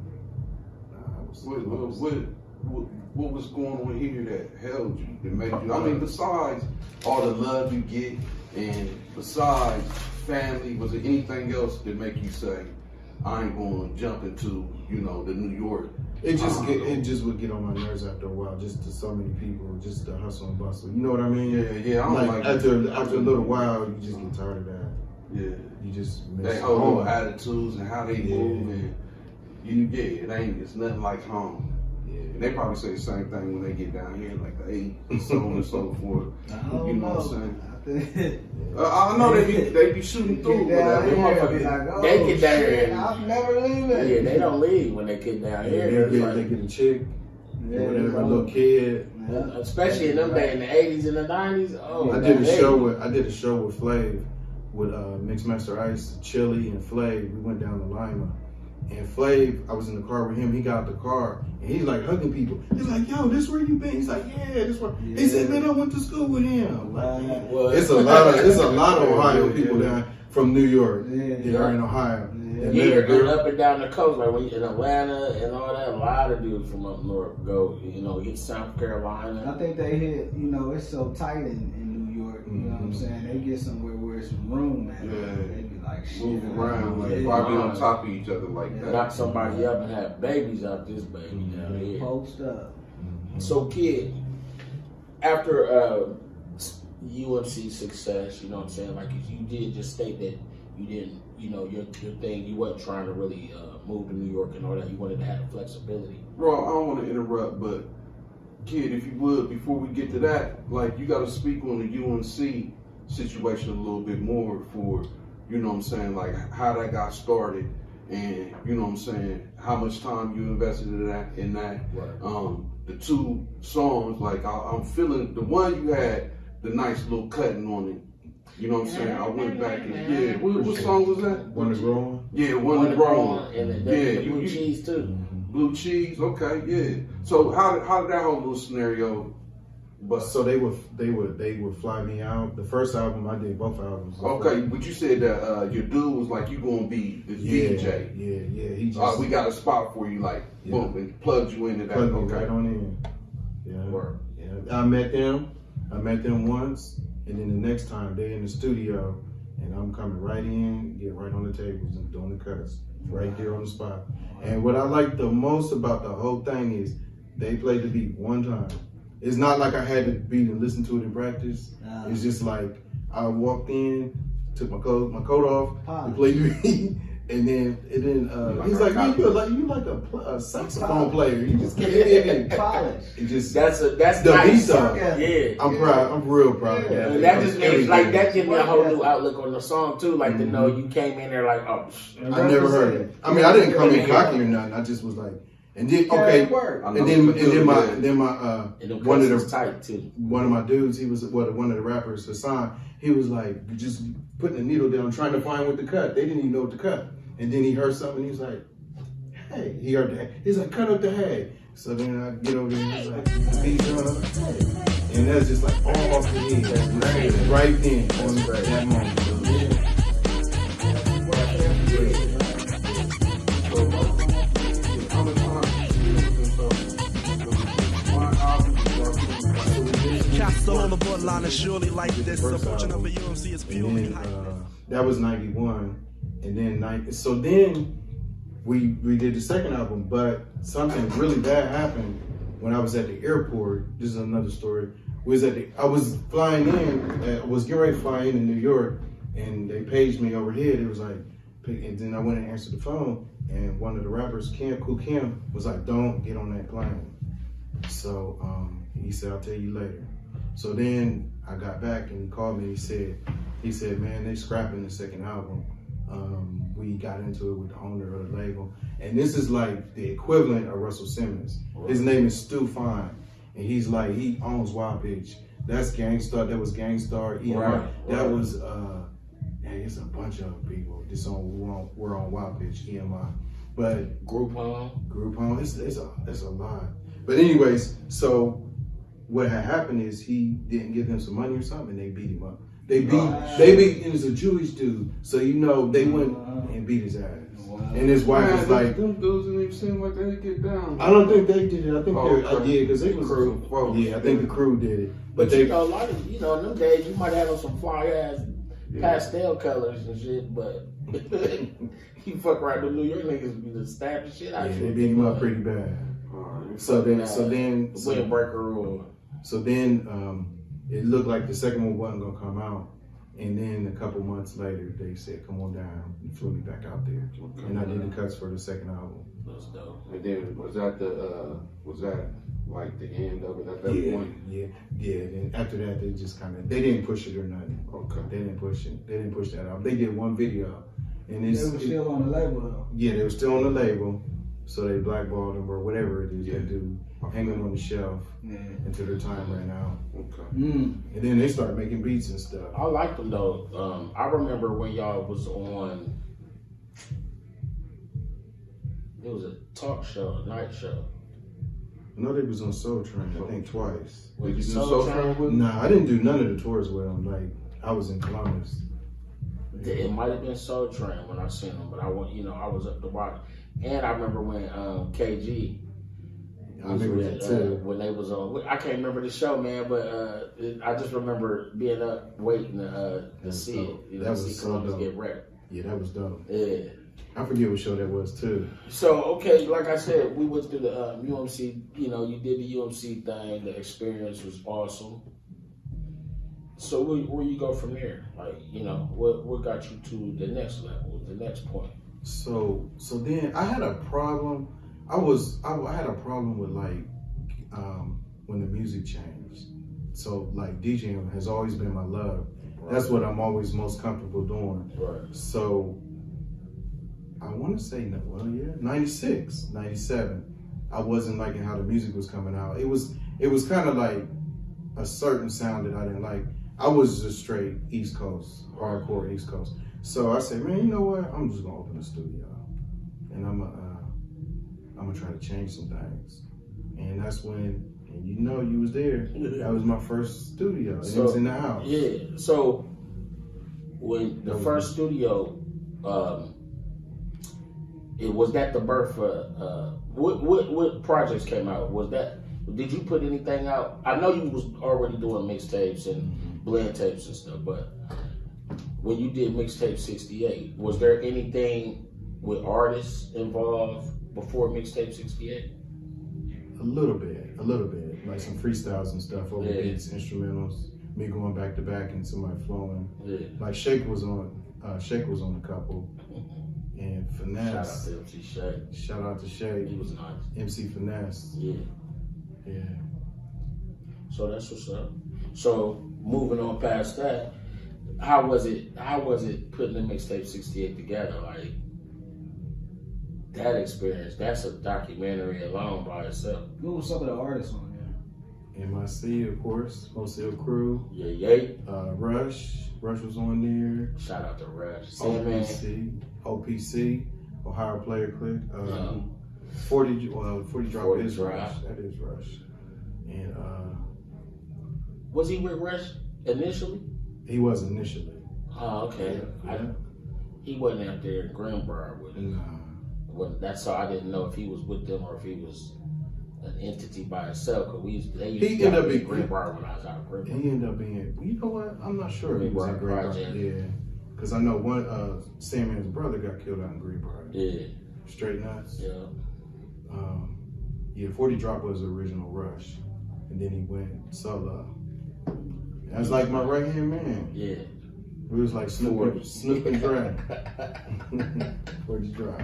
What was going on here that held you, that made you? I mean, besides all the love you get, and besides family, was there anything else that make you say, I ain't going to jump into, you know, the New York? It just would get on my nerves after a while. Just to so many people, just the hustle and bustle. You know what I mean? Yeah. I don't like after a little while, you just get tired of that. Yeah. You just miss they whole attitudes and how they move and. It's nothing like home. Yeah. And they probably say the same thing when they get down here, like the 8, so on and so forth. I don't You know what I'm saying? saying? I know they be shooting through. Get down But here, motherfuckers, be like, oh, they get down shit, here and- I'm never leaving. Yeah, they don't leave when they get down here. They It's get, like- they get a chick, Yeah, whatever, it's a all- little kid. Yeah. Especially in them days, in the 80s and the 90s. Oh, I did a hey. show with Flav, with Mixmaster Ice, Chili, and Flav. We went down to Lima, and Flav, I was in the car with him. He got out the car and he's like hugging people. He's like, "Yo, this where you been?" He's like, "Yeah, this where." Yeah. He said, "Man, I went to school with him." I'm like, man, Well, it's a lot of Ohio Yeah, people yeah. down from New York. Yeah. They are in Ohio. Yeah. They Yeah, met a and girl. up and down the coast, like when you in Atlanta and all that, a lot of dudes from up north go, hit South I Carolina. think they hit, it's so tight in New York, you know what I'm saying? They get somewhere where it's room, man. Yeah. They be like, shit. Move around, like Yeah. probably on top of each other like that. Knock somebody up and have babies out this baby down here. Post up. So, kid, after UMC success, you know what I'm saying? Like, you did just state that you didn't, your thing, you wasn't trying to really move to New York and all that. You wanted to have flexibility. Bro, I don't want to interrupt, but kid, if you would, before we get to that, like you got to speak on the UNC situation a little bit more for, you know what I'm saying, like how that got started, and you know what I'm saying, how much time you invested in that. Right. The 2 songs, like I'm feeling the one you had the nice little cutting on it. You know what I'm saying? I went back and what song was that? Wanna Grow On? Yeah, One to Grow On. And Yeah, the blue you- cheese, too. Blue Cheese, okay, yeah. So how did that whole little scenario? But so they would fly me out. The first album I did both albums. Okay, but you said that your dude was like, you gonna be the DJ. Yeah. He just We got a spot for you, like boom, and plugged you into that. plugged me Okay. right on in. Yeah. Word. Yeah. I met them once, and then the next time they're in the studio, and I'm coming right in, get right on the tables and doing the cuts right there on the spot. And what I like the most about the whole thing is they played the beat one time. It's not like I had the beat and listened to it in practice. It's just like I walked in, took my coat off, and played the beat, and then he's like, "Man, you like a saxophone player. You just get in and Polish. it just That's the nice. beat though. Yeah. I'm proud. I'm real proud of And that. that just makes like that gives me a whole Everything. new outlook on the song too. Like to know you came in there like, oh, I never heard it. I mean, I didn't come in cocky or nothing. I just was like, and then okay, Work. I know and then you do, my yeah. and then my and them one of cuts was the tight too. one of my dudes, he was one of the rappers, Hassan. He was like just putting the needle down, trying to find what to cut. They didn't even know what to cut. And then he heard something. He's like, "Hey," he heard that. He's like, "Cut up the hey." So then I get over there and he's like, "Beat drum, hey." And that's just like all off the head, right then on that moment. Castle on the borderline is surely like this. First Approaching of album. a UMC is And purely then, hype. that was 91, and then so then we did the second album, but something really bad happened when I was at the airport. This is another story. I was flying in, I was getting ready to fly in New York, and they paged me overhead. It was like, and then I went and answered the phone, and one of the rappers, Kim, was like, "Don't get on that plane." So he said, "I'll tell you later." So then I got back and he called me. He said, "Man, they scrapping the second album. We got into it with the owner of the label, and this is like the equivalent of Russell Simmons. His name is Stu Fine, and he's like he owns Wild Pitch. That's Gangstar. That was Gangstar. EMI. Right. That was it's a bunch of people. We're on Wild Pitch. EMI, but Groupon. It's a lot. But anyways, so what had happened is he didn't give them some money or something, and they beat him up. They beat, and it's a Jewish dude, so they went and beat his ass. And his wife was like, them dudes didn't even seem like they get down. I don't think they did it. I think okay. because they was Crew. Yeah, I think the crew did it. But they, a lot of in them days you might have some fly ass pastel colors and shit, but you fuck around with New York niggas be just stab the shit out yeah, of they you. beat him up pretty bad. So then Windbreaker rule. So then it looked like the second one wasn't gonna come out, And then a couple months later, they said, "Come on down," and flew me back out there. And I did the cuts for the second album. That's dope. And then was that like the end of it at that point? Yeah. Then after that, they just they didn't push it or nothing. Okay. They didn't push it. They didn't push that out. They did one video, and They were still on the label though. Yeah, they were still on the label, so they blackballed them or whatever it is they do, hang them on the shelf until their time ran out. Okay. And then they started making beats and stuff. I like them though. I remember when y'all was on. It was a talk show, a night show. I know they was on Soul Train, I think twice. Did you do Soul Train with them? Nah, I didn't do none of the tours with them. Like, I was in Columbus. It might have been Soul Train when I seen them, but I was up to watch. And I remember when KG. I remember that too. When they was on, I can't remember the show, man, but I just remember being up waiting to see it. You know, that was see Columbus so dope. get wrecked. Yeah, that was dope. Yeah. I forget what show that was too. So, okay, like I said, we went through the UMC, you know, you did the UMC thing, the experience was awesome. So where you go from there? Like, you know, what got you to the next level, the next point? So then I had a problem. I had a problem with when the music changed. So like DJing has always been my love. Right. That's what I'm always most comfortable doing. Right. So I want to say, 96, 97. I wasn't liking how the music was coming out. It was kind of like a certain sound that I didn't like. I was just straight East Coast, hardcore East Coast. So I said, man, you know what? I'm just gonna open a studio, and I'm gonna try to change some things. And that's when, and you know, you was there. That was my first studio, and it was in the house. Yeah. So when the first studio, it was that the birth for what projects came out? Was that? Did you put anything out? I know you was already doing mixtapes and blend tapes and stuff, but when you did mixtape 68, was there anything with artists involved before mixtape 68? A little bit, like some freestyles and stuff over beats, instrumentals. Me going back to back and somebody flowing. Yeah. Like Shake was on a couple. And Finesse. Shout out to MC Shake. Shout out to Shake. He was nice. MC Finesse. Yeah. Yeah. So that's what's up. So moving on past that, how was it putting the mixtape 68 together? Like that experience, that's a documentary alone by itself. Who was some of the artists on there? MIC, of course, Wholesale Crew. Yeah. Rush was on there. Shout out to Rush. OPC, Ohio Player Click. 40 Drop 40 is Drop. Rush. That is Rush. And was he with Rush initially? he was initially. Oh, okay. Yeah. He wasn't out there in Greenbrier with him. Nah. Well, that's how I didn't know if he was with them or if he was an entity by himself. Cause he ended up being Greenbrier when I was out of Greenbrier. He ended up being. You know what? I'm not sure if he was in Greenbrier. Yeah. Because I know one Sandman's brother got killed out in Greenbrier. Yeah. Straight nuts. Yeah. 40 Drop was the original Rush, and then he went solo. That's like my right hand man. Yeah. It was like Snoop and Dre. 40 Drop.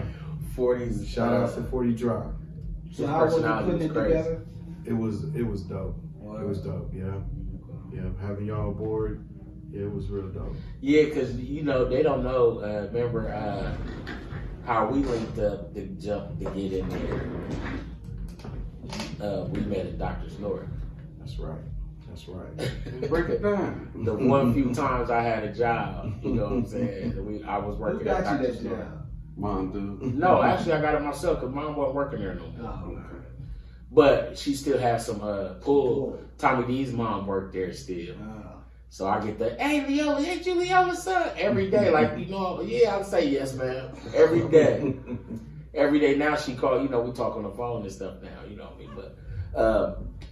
40's. Shout out to 40 Drop. So how was you putting it together? It was dope. Wow. It was dope. Yeah. Having y'all aboard. Yeah, it was real dope. Yeah, because, you know, they don't know, remember how we linked up to jump to get in there. We met at Doctor's North. That's right. Break it down. The one few times I had a job, you know what I'm saying? I was working Who got at Doctor's you that North. job? Mom, dude. No, actually I got it myself because mom wasn't working there no more. Oh, okay. But she still has some pull. Tommy D's mom worked there still. So I get the, hey, Leola, ain't you Leola's son? Every day, like, you know, yeah, I'll say yes, ma'am. Every day. Every day now she call, you know, we talk on the phone and stuff now, you know what I mean?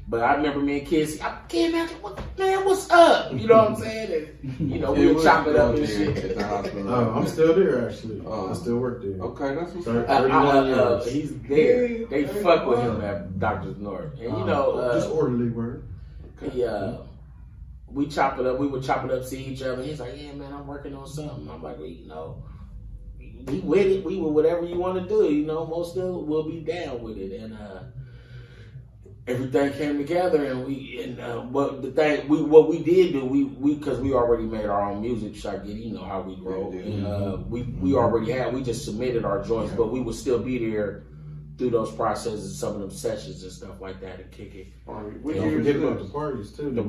But I remember me and kids, I can't imagine, man, what's up? You know what I'm saying? And, you know, we would chop it up and shit. I'm still there, actually. I still work there. Okay, that's what's up. He's there. They fuck with him at Doctor's North. And, you know. Just orderly word. He, we chop it up. We would chop it up, see each other. He's like, yeah, man, I'm working on something. I'm like, well, you know, we with it. We with whatever you want to do. You know, most of it will be down with it. And everything came together. And what we did do, we because we already made our own music. Shaggy, you know how we grow. And we already had. We just submitted our joints, but we would still be there through those processes, some of them sessions and stuff like that, and kick it. Don't forget about the parties too. The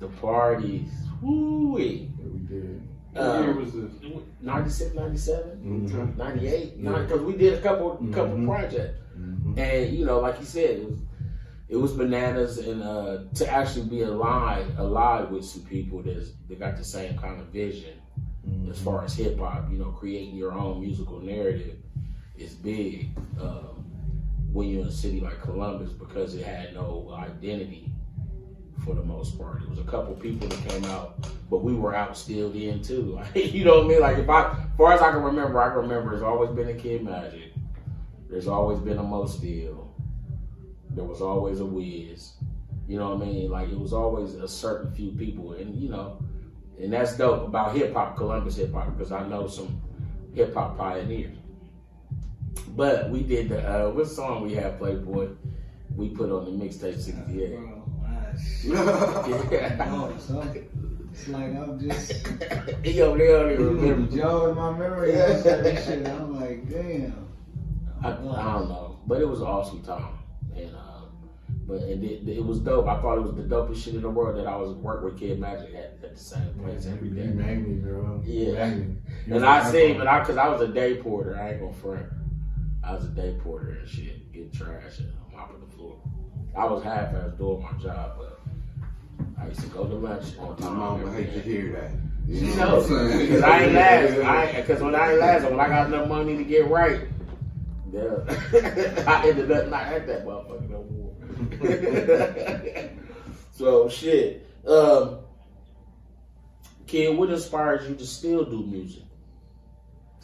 parties. Woo-wee. Yeah, we did. What year was this? 96, 97, Mm-hmm. 98. Yeah. Because we did a couple projects. Mm-hmm. And, you know, like you said, it was bananas. And to actually be alive with some people that got the same kind of vision as far as hip hop, you know, creating your own musical narrative is big when you're in a city like Columbus, because it had no identity for the most part. It was a couple people that came out, but we were out still then too. Like, you know what I mean? Like, as far as I can remember, there's always been a Kid Magic. There's always been a Mo Steel. There was always a Wiz. You know what I mean? Like, it was always a certain few people, and you know, and that's dope about hip hop, Columbus hip hop, because I know some hip hop pioneers. But we did what song we had, Playboy? We put on the mixtape 68. No, it's like I'm just He over there don't even remember. Joe in my memory. I said that shit. I'm like, damn. I don't know, but it was an awesome time, and but it was dope. I thought it was the dopest shit in the world that I was working with Kid Magic at the same place every day. You made me, girl. Yeah, and I see, because I was a day porter. I ain't gonna front. I was a day porter and shit, getting trash and mopping the floor. I was half-ass doing my job, but I used to go to lunch on My time. mom would hate to hear that. She You knows, what I'm saying? because I ain't last. Because when I ain't last, when I got enough money to get right, I ended up not at that motherfucker no more. So shit, kid, what inspires you to still do music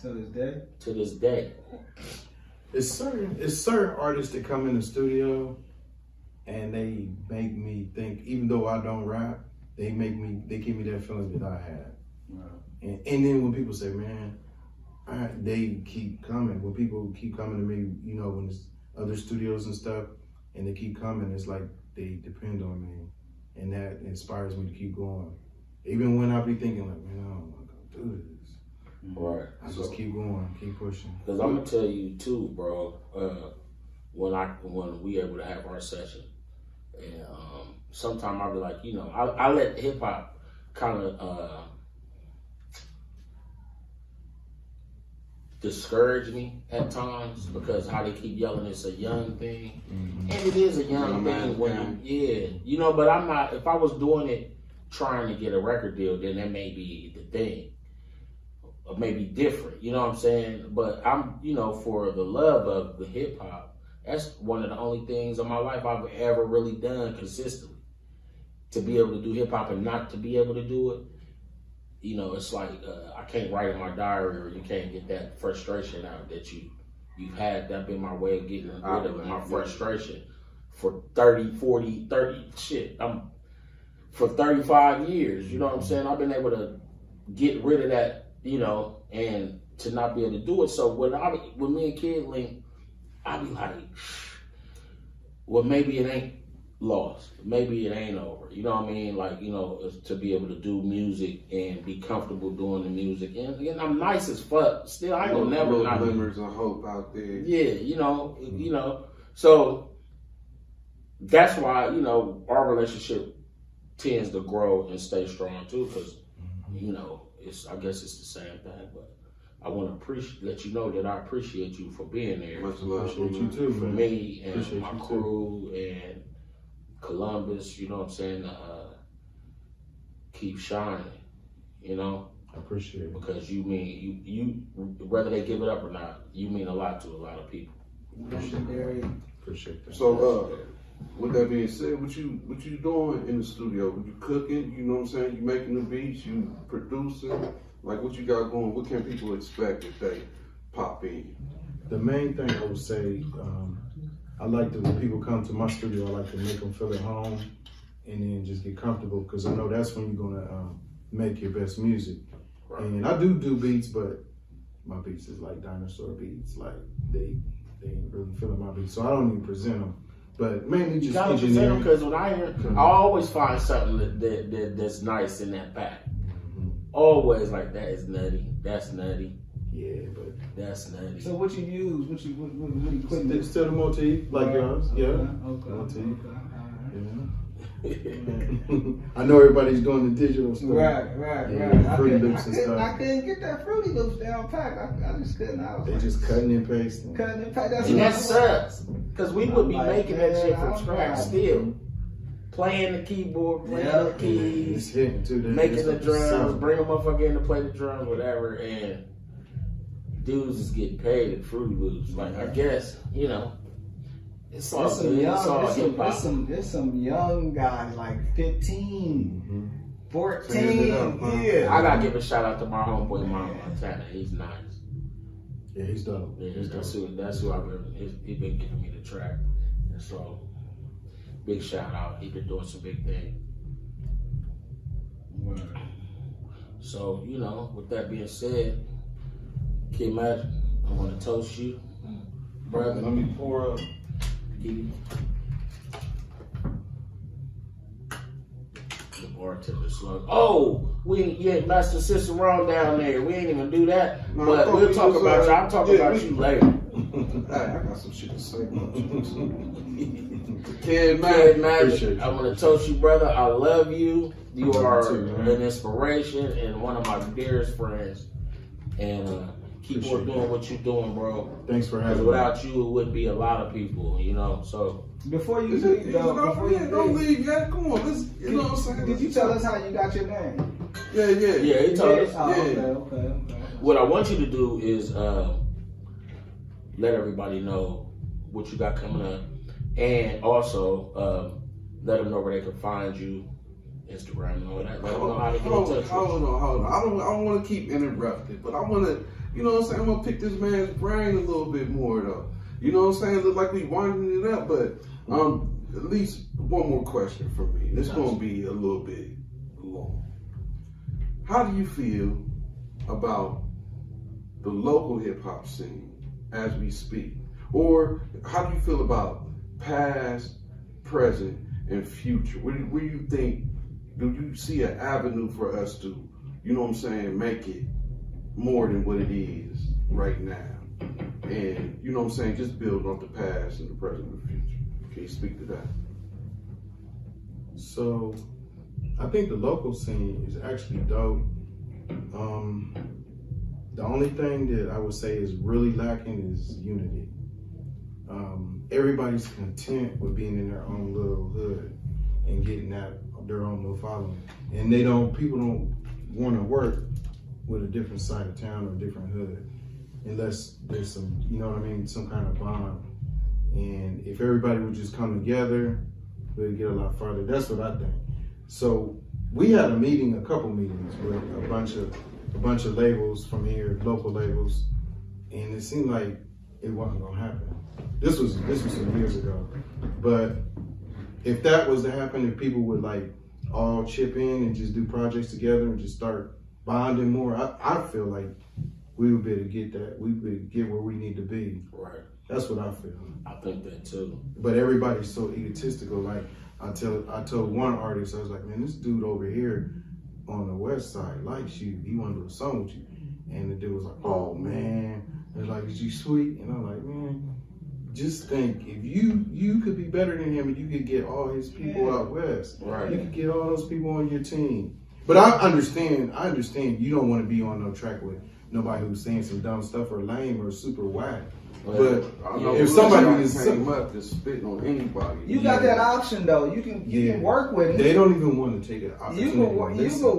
To this day. to this day? It's certain artists that come in the studio and they make me think, even though I don't rap, they give me that feeling that I had. Wow. And then when people say, man, they keep coming. When people keep coming to me, you know, when there's other studios and stuff, and they keep coming, it's like they depend on me. And that inspires me to keep going. Even when I be thinking like, man, I don't want to go do this. Right. I just keep going, keep pushing. Because I'm gonna tell you too, bro. When we able to have our session, and sometimes I'll be like, you know, I let hip hop kind of discourage me at times, because how they keep yelling it's a young thing, and it is a young thing when you know. But I'm not. If I was doing it trying to get a record deal, then that may be the thing. Or maybe different, you know what I'm saying? But I'm, you know, for the love of the hip hop, that's one of the only things in my life I've ever really done consistently. To be able to do hip hop and not to be able to do it, you know, it's like I can't write in my diary, or you can't get that frustration out that you've had. That been my way of getting rid of my frustration for 30, 40, 30, shit. For 35 years, you know what I'm saying? I've been able to get rid of that, you know, and to not be able to do it. So when me and Kid link, I be like, well, maybe it ain't lost. Maybe it ain't over. You know what I mean? Like, you know, to be able to do music and be comfortable doing the music. And I'm nice as fuck. Still, I ain't gonna never little not be. glimmers of hope out there. Yeah, you know. So that's why, you know, our relationship tends to grow and stay strong too, because, you know, I guess it's the same thing, but I want to let you know that I appreciate you for being there. Much love. Appreciate you too, For man. me and Appreciate my you crew and Columbus, you know what I'm saying? Keep shining, you know, I appreciate it. because you mean you whether they give it up or not, you mean a lot to a lot of people. Legendary. Appreciate that. So, with that being said, what you doing in the studio? You cooking? You know what I'm saying? You making the beats? You producing? Like, what you got going? What can people expect if they pop in? The main thing I would say, I like to, when people come to my studio, I like to make them feel at home. and then just get comfortable, because I know that's when you're gonna make your best music. Right. And I do beats, but my beats is like dinosaur beats. Like they ain't really feeling my beats, so I don't even present them. But mainly You just gotta present engineering. because when I hear, I always find something that's nice in that pack. Always like that is nutty. That's nutty. Yeah, but That's nutty. So what you use? What equipment? it's still the motif, like yours. Yeah. Okay. Motif. Okay. Yeah. I know everybody's doing the digital stuff. Right. Fruity Loops and stuff. I couldn't get that Fruity Loops down pack. I just couldn't. I was They like, just cutting and pasting. cutting and pack. And that sucks. Because we would be Like, making that shit from man, scratch I'm still. Playing the keyboard, playing the It's keys, hitting too. making the drums, bring a motherfucker in to play the drums, whatever, and dudes is getting paid at Fruity Loops. Like, I guess, you know, it's all good. It's all hip hop. There's some young guys like 15, 14. Turning it up, huh? Yeah. I gotta give a shout out to my homeboy Mama Montana. He's nice. Yeah, he's dope. Yeah, that's who I've been. He's been giving me the track, and so big shout out. He's been doing some big things. Word. So you know, with that being said, Kid Magic, I want to toast you, brother. Let me pour up. The bartender slug. Oh, we ain't Master Cicerone down there. We ain't even do that. No, But we'll talk about you. I'll talk about you later. Hey, I got some shit to say about you. Kid Kid Magic. Magic, Appreciate you. I want to toast you, brother. I love you. You Love are you too, man. an inspiration and one of my dearest friends. And keep on Appreciate doing what you're doing, bro. Thanks for Because having me. without you, it would be a lot of people, you know. So Before you Is it, leave, though, don't leave yet. Come on, let's. You know what I'm saying? Did you tell us how you got your name? Yeah. yeah, he told us. Oh, Yeah. okay. What I want you to do is let everybody know what you got coming up, and also let them know where they can find you, Instagram and all that. Let them know how to get in touch with you. Hold on. I don't want to keep interrupting, but I want to, you know what I'm saying? I'm gonna pick this man's brain a little bit more though. You know what I'm saying? Look like we winding it up, but at least one more question for me. It's gonna be a little bit long. How do you feel about the local hip hop scene as we speak? Or how do you feel about past, present, and future? Where do you think, do you see an avenue for us to, you know what I'm saying, make it more than what it is right now? And, you know what I'm saying, just build on the past and the present and the future. Can you speak to that? So, I think the local scene is actually dope. The only thing that I would say is really lacking is unity. Everybody's content with being in their own little hood and getting that their own little following, and people don't want to work with a different side of town or a different hood unless there's some, you know what I mean, some kind of bond. And if everybody would just come together, we'd get a lot farther. That's what I think. So we had a couple meetings with a bunch of labels from here, local labels, and it seemed like it wasn't gonna happen. This was some years ago, but if that was to happen, if people would like all chip in and just do projects together and just start bonding more, I feel like we would be able to get that. We would get where we need to be. Right. That's what I feel. I think that too. But everybody's so egotistical. Like I told one artist, I was like, man, this dude over here on the west side likes you. He want to do a song with you. And the dude was like, oh man. And like, is you sweet? And I'm like, man, just think, if you could be better than him and you could get all his people out west. Right. You could get all those people on your team. But I understand you don't want to be on no track with nobody who's saying some dumb stuff or lame or super whack. But if somebody is came up just spitting on anybody, You got that option though. You can work with him. They don't even want to take it. You can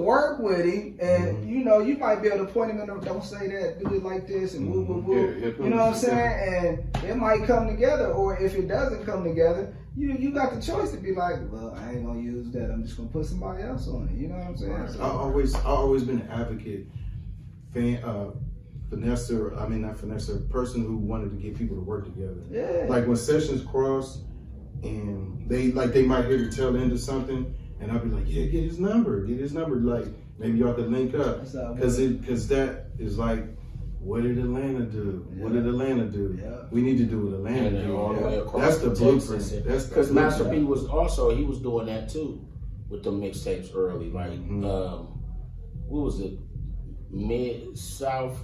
work with him, and you know you might be able to point him in the, don't say that, do it like this, and woo woo woo. You know what I'm saying? And it might come together, or if it doesn't come together, you got the choice to be like, well, I ain't gonna use that. I'm just gonna put somebody else on it. You know what I'm saying? Right. So, I always been an advocate, a person who wanted to get people to work together. yeah. Like when sessions cross, and they might hear the tail end of something, and I'll be like, yeah, get his number, like maybe y'all could link up, because that is like, what did Atlanta do? Yeah. What did Atlanta do? Yeah. We need to do what Atlanta And then do. all the way across That's the Texas. blueprint. That's Because the Master P blueprint. was doing that too with the mixtapes early, like what was it, mid south.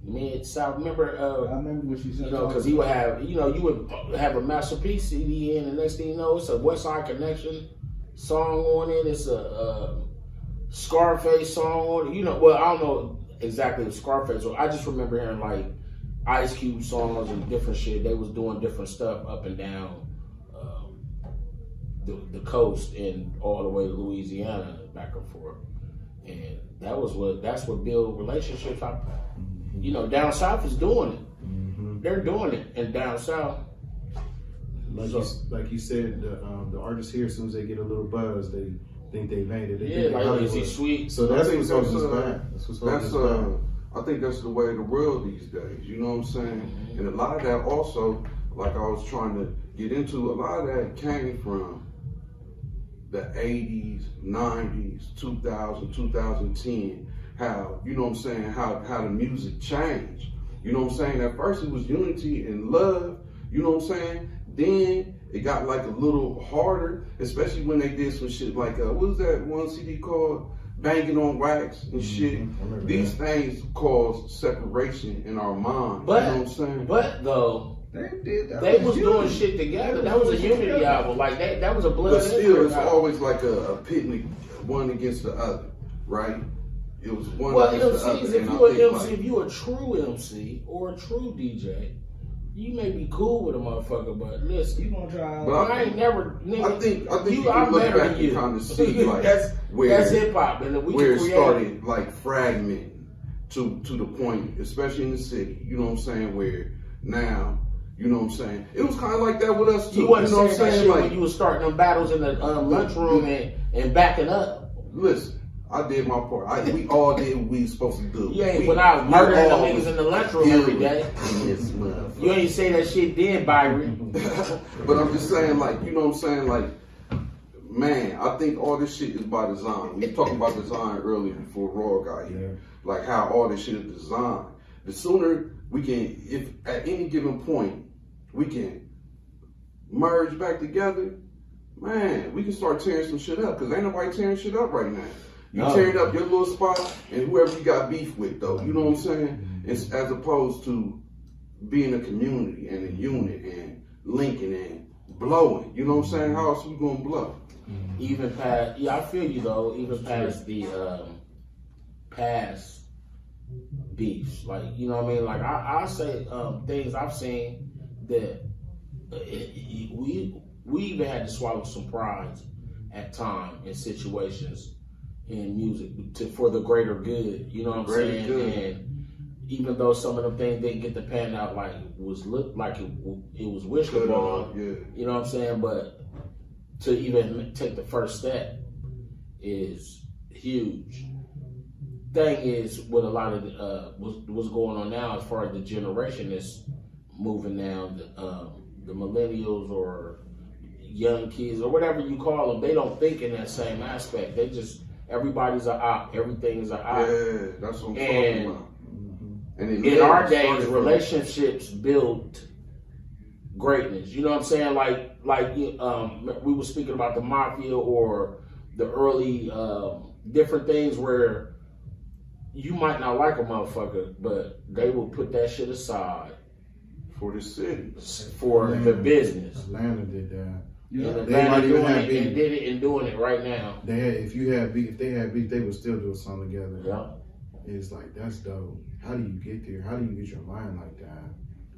Remember? I remember what you said. You know, because he would have, you would have a Master P CD, and the next thing you know, it's a West Side Connection song on it. It's a Scarface song on it. Well, I don't know exactly the Scarface. I just remember hearing like Ice Cube songs and different shit. They was doing different stuff up and down the coast and all the way to Louisiana, back and forth. And that's what build relationships. Down south is doing it. Mm-hmm. They're doing it, and down south. Like you said, the artists here, as soon as they get a little buzz, they think they made it. They think like Hollywood. Is He Sweet? So that's what's holding us back. I think that's the way of the world these days. You know what I'm saying? And a lot of that also, like I was trying to get into, a lot of that came from the 80s, 90s, 2000, 2010. How, you know what I'm saying, how the music changed. You know what I'm saying? At first it was unity and love, you know what I'm saying? Then it got like a little harder, especially when they did some shit like, what was that one CD called? Banging on Wax and shit. These things cause separation in our mind. But, you know what I'm saying? But though, They was doing shit together. That was a unity album. Like that was a blood. But still, it's always like a pitting one against the other, right? It was one against the other. If you a true MC or a true DJ, you may be cool with a motherfucker, but listen, You gonna try? But I ain't never. Nigga, I think you I'm can look better back than and you. kind of see like that's where hip hop, and we where it can create. started like fragmenting to the point, especially in the city. You know what I'm saying? Where now, you know what I'm saying? It was kind of like that with us too. You wasn't know what I'm saying that shit Like when you was starting them battles in the lunchroom and backing up. listen. I did my part. We all did what we was supposed to do. You ain't went out murdering the all niggas in the lunchroom every day. You ain't say that shit then, Byron. But I'm just saying, like, you know what I'm saying? Like, man, I think all this shit is by design. We were talking about design earlier before Raw got here. Like how all this shit is designed. The sooner we can, if at any given point, we can merge back together, man, we can start tearing some shit up. Because ain't nobody tearing shit up right now. You tearing up your little spot and whoever you got beef with, though. You know what I'm saying? It's as opposed to being a community and a unit and linking and blowing. You know what I'm saying? How else we gonna blow? Even past, I feel you though. Even past the past beefs, like you know what I mean. Like I say things I've seen that we even had to swallow some pride at time in situations in music for the greater good. You know what I'm saying? Good. And even though some of them things didn't get the pan out like was looked like it was wished upon, you know what I'm saying? But to even take the first step is huge. Thing is, with a lot of what's going on now, as far as the generation that's moving now, the millennials or young kids or whatever you call them, they don't think in that same aspect. They just everybody's a op, everything is a op. Yeah, that's what I'm talking about. And in our days, relationships built greatness. You know what I'm saying? Like we were speaking about the mafia or the early different things where you might not like a motherfucker, but they will put that shit aside for the city, for the business. Atlanta did that. Yeah, they might even have beef. And did it and doing it right now. They had, if they had beef, they would still do a song together. Yeah. It's like, that's dope. How do you get there? How do you get your mind like that?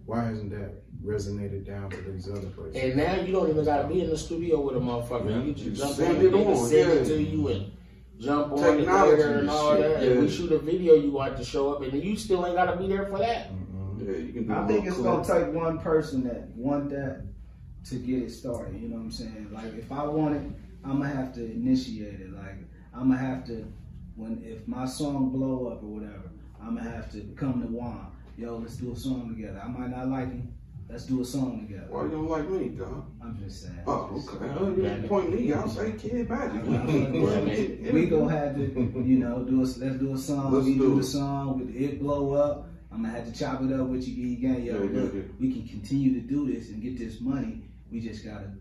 Why hasn't that resonated down to these other places? And now you don't even gotta be in the studio with a motherfucker. Yeah. You just jump send on it it, on, send it yeah. to you and jump on Technology it later and all shit, that. yeah. And we shoot a video, you want to show up, and you still ain't gotta be there for that. Yeah, you can do I think it's gonna take one person that want that to get it started. You know what I'm saying? Like if I want it, I'm gonna have to initiate it. Like I'm gonna have to, if my song blow up or whatever, I'm gonna have to come to Juan. Yo, let's do a song together. I might not like him. Let's do a song together. Why you don't like me, dog? I'm just saying. Oh, okay. You point me. I'll say Kid Magic. We gonna have to, let's do a song. Let's we do the it. song with it blow up. I'm gonna have to chop it up with you again. Yo, look, we can continue to do this and get this money. We just gotta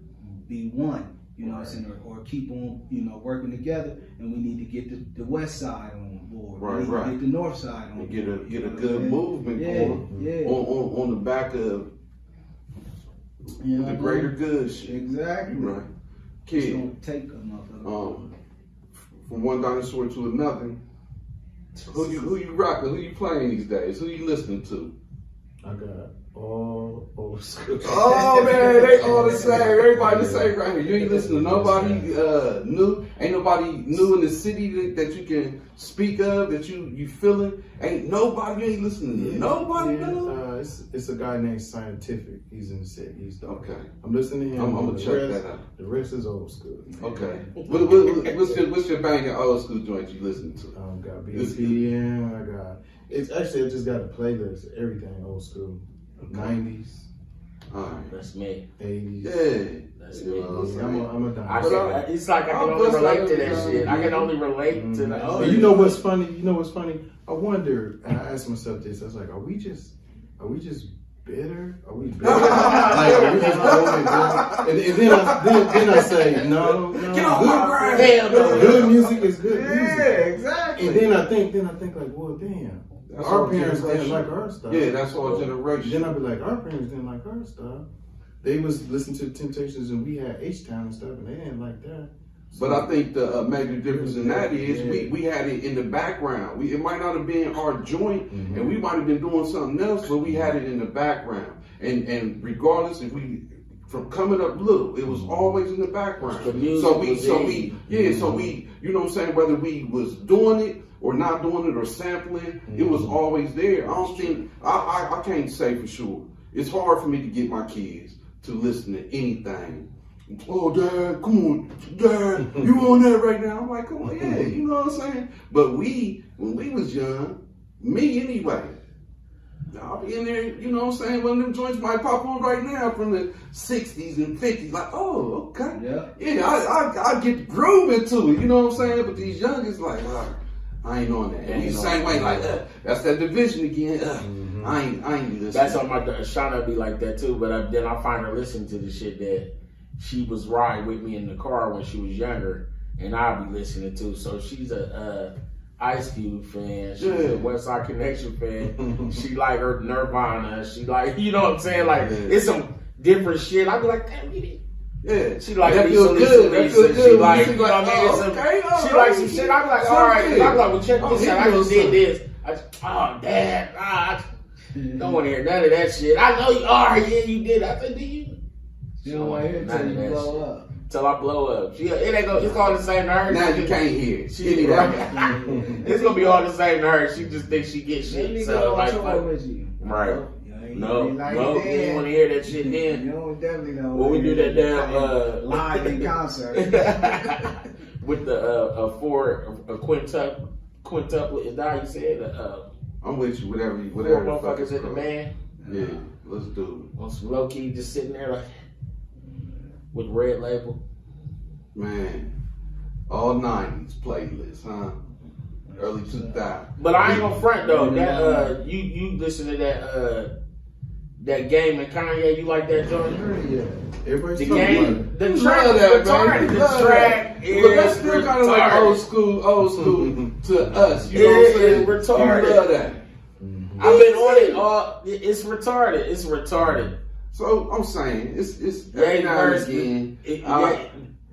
be one. You know what I'm saying? Or keep on, working together. And we need to get the west side on board. We need to get the north side on board. Get a good movement going on the back of the greater good shit. Exactly. Right. It's Kid. gonna take a motherfucker. From one dinosaur to another. Who you rocking? Who you playing these days? Who you listening to? I got all old school. Oh man, they all the same. Everybody the same right here. You ain't listening to nobody new. Ain't nobody new in the city that you can speak of that you feeling. Ain't nobody. You ain't listening to nobody new. It's a guy named Scientific. He's in the city. He's dope. Okay. I'm listening to him. I'm gonna check that out. The rest is old school. Okay. What's your banging old school joint you listening to? Got BPM. I got. It's actually I just got a playlist. Everything old school. 90s. All right. That's me. 80s. Yeah. That's You me. know what I'm saying? I'm a dinosaur. It's like I can only relate to that shit. I can only relate to the. And you know what's funny? I wonder, and I asked myself this. I was like, are we just bitter? Are we bitter? Like, are we just old and bitter? And then I say, no. Get off my brain. Hell no. Good music is good music. Yeah, exactly. And then I think like, well, damn. That's Our all parents didn't generation. like our stuff. Yeah, that's all generation. Then I'd be like, our parents didn't like our stuff. They was listening to the Temptations and we had H-Town and stuff, and they didn't like that. But I think the major difference in that is we had it in the background. It might not have been our joint, and we might have been doing something else, but we had it in the background. And regardless, if we from coming up little, it was always in the background. The music So we, you know what I'm saying, whether we was doing it or not doing it or sampling, it was always there. I don't think I can't say for sure. It's hard for me to get my kids to listen to anything. Oh, Dad, come on, Dad, you on that right now? I'm like, come on, yeah, you know what I'm saying? But when we was young, me anyway, I'll be in there, you know what I'm saying? One of them joints might pop on right now from the 60s and 50s. Like, oh, okay. Yeah, I get the groove into it, you know what I'm saying? But these youngins like, I ain't on that. And the same way, like, that's that division again. I ain't listening. That's on my Shauna be like that too. But then I find her listening to the shit that she was riding with me in the car when she was younger, and I'll be listening to. So she's a Ice Cube fan. She's a West Side Connection fan. She like her Nirvana. She like, you know what I'm saying? Like, it's some different shit. I be like, damn, yeah. she like that feels good. That feels good. She like, you know what I mean? Okay, she like some shit. I be like, all right. I be like, well, check this out. I just did this. Dad, don't want to hear none of that shit. I know you are. Yeah, you did. I said, do you? You don't want to hear it till you blow up. Till I blow up. It ain't gonna. It's all the same to her. Now you can't hear it. It's gonna be all the same to her. She just thinks she gets shit. So like, right. No, you ain't want to hear that shit then. You don't definitely know. When we do that damn live in concert with the quintuplet. Is that how you said? I'm with you. Whatever. Four motherfuckers in the band. Yeah, let's do it. On some low key, just sitting there like with Red Label. Man, all 90s playlist, huh? Early 2000. But I ain't gonna front though. That you listen to that Game and Kanye. You like that joint? Yeah. Everybody's The talking about Game, it. the We track love is that, retarded. man. The track is But that's still kind of like retarded. old school to us. You know what I'm saying? It's retarded. You love that. I've been on it. It's retarded. It's retarded. So I'm saying it's every now and again.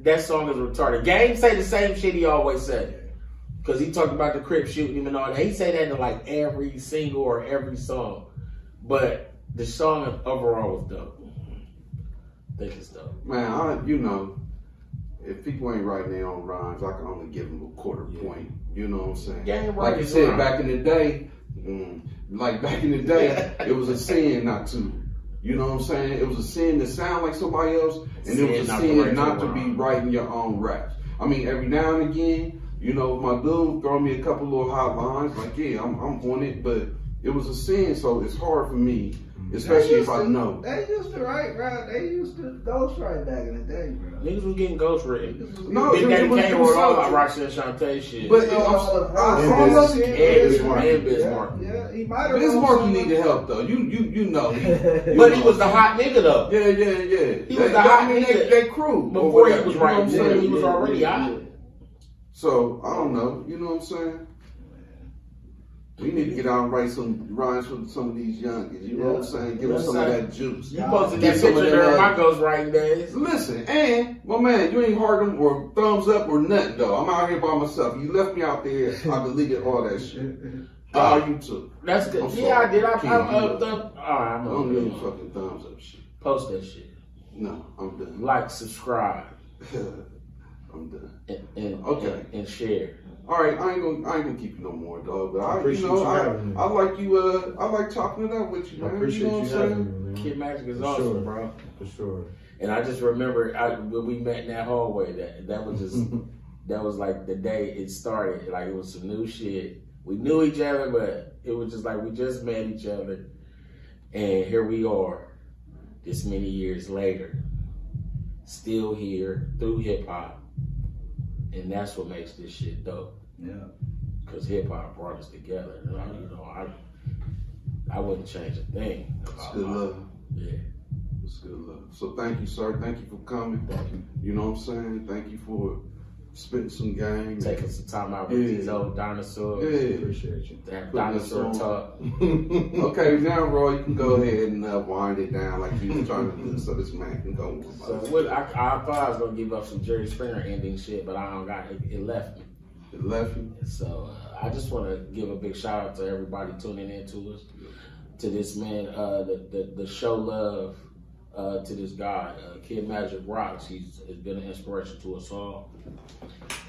That song is retarded. Game say the same shit he always said. Because he talked about the Crip shooting him and all that. He say that in like every single or every song. But the song overall was dope. I think it's dope. Man, if people ain't writing their own rhymes, I can only give them a quarter point. You know what I'm saying? Game like you right said, rhyme. back in the day, it was a sin not to. You know what I'm saying? It was a sin to sound like somebody else, and it was a sin not to be writing your own raps. I mean, every now and again, my dude throw me a couple little hot lines, like, yeah, I'm on it, but it was a sin, so it's hard for me especially if I know. They used to write, bro. They used to ghostwrite back in the day, bro. Niggas was getting ghost written. No, Big Daddy it was Kane wrote all so- about Roxanne Shantae shit. But And Bismarck. Yeah, he might have. Bismarck needed help though. You know. But he was the hot nigga though. Yeah. He was the hot nigga. That crew. Before he whatever, was you know what I'm writing, saying? he was already hot. So I don't know. You know what I'm saying? We need to get out and write some rhymes for some of these youngins. You know what I'm saying? Give them some of that juice. You posted Get that some of picture them, during my ghostwriting days. Listen, and my man, you ain't heart them or thumbs up or nothing though. I'm out here by myself. You left me out there. I deleted all that shit. All you took. That's good. I'm Yeah, I did. I sorry. upped up. Alright, I'm I don't need gonna fucking thumbs up shit. post that shit. No, I'm done. Like, subscribe, I'm done. and Okay. and share. All right, I ain't gonna keep you no more, dog. But I appreciate you having me. I like you. I like talking it out with you, I man. appreciate you know you what I'm having saying? me, man. Kid Magic is For awesome, sure. bro. For sure. And I just remember when we met in that hallway, that was just that was like the day it started. Like it was some new shit. We knew each other, but it was just like we just met each other, and here we are, this many years later, still here through hip hop, and that's what makes this shit dope. Yeah. Because hip hop brought us together. And I wouldn't change a thing. It's good love. Yeah. It's good love. So thank you, sir. Thank you for coming. Thank you. You know what I'm saying? Thank you for spitting some game. Taking some time out with these old dinosaurs. Yeah. Appreciate you. To have Putting us dinosaur on. talk. Okay, now Roy, you can go ahead and wind it down like you was trying to do, so this man can go. So I thought I was gonna give up some Jerry Springer ending shit, but I don't got it. It left me. It left you. So I just want to give a big shout out to everybody tuning in to us, to this man, the show love to this guy, Kid Magic Rocks. He's been an inspiration to us all.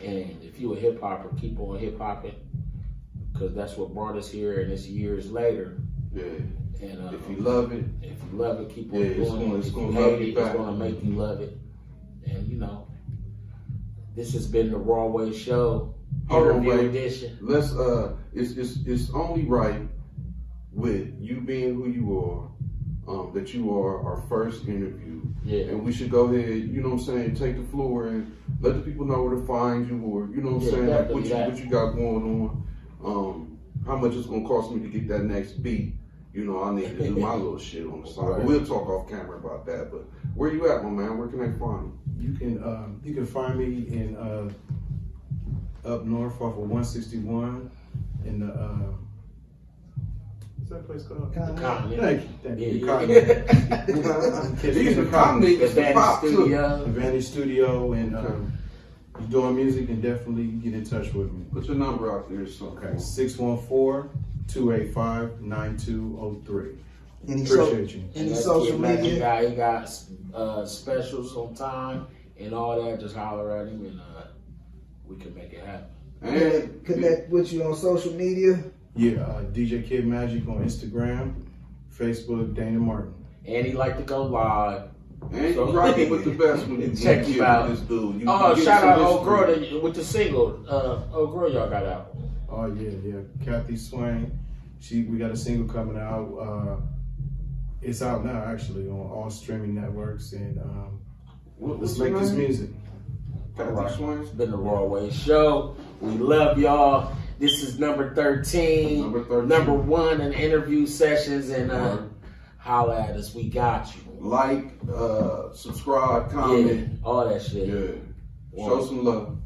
And if you a hip hopper, keep on hip hopping, because that's what brought us here. And it's years later. Yeah. And If you love it, keep on Yeah, doing it's gonna- it. it's If gonna you love hate you it, back. it's gonna make you love it. And this has been the Raw Way Show, Hold on, interview wait. edition. let's it's only right with you being who you are, that you are our first interview. Yeah. And we should go ahead, you know what I'm saying, take the floor and let the people know where to find you, or you know what I'm Yeah, saying, like what definitely you got going on. How much it's gonna cost me to get that next beat. You know, I need to do my little shit on the side. Right. But we'll talk off camera about that. But where you at, my man? Where can I find you? You can find me in up north off of 161 in the what's that place called? Continent. Thank you. Yeah, The yeah. Continent. These are The comedy The the pop Vanity too. Studio. Vantage Studio, and you're doing music, and definitely get in touch with me. Put your number out there. So Okay, 614-285-9203. Any Appreciate you. Any That's social Kid Magic media? guy. He got specials on time and all that. Just holler at him and we can make it happen. And Connect with you on social media. Yeah, DJ Kid Magic on Instagram, Facebook, Dana Martin. And he like to go live. And you rocking with the best when you Check get him out. with this dude. You Oh, get shout some out old girl history. with the single. Old girl y'all got out. Oh yeah. Kathy Swain. We got a single coming out. It's out now actually on all streaming networks, and What's let's your make this name? music. Kathy Alright. Swain? It's been the Raw Way Show. We love y'all. This is number 13. Number 13. Number 1 in interview sessions, and holla at us. We got you. Like, subscribe, comment. Yeah, all that shit. Yeah. Show some love.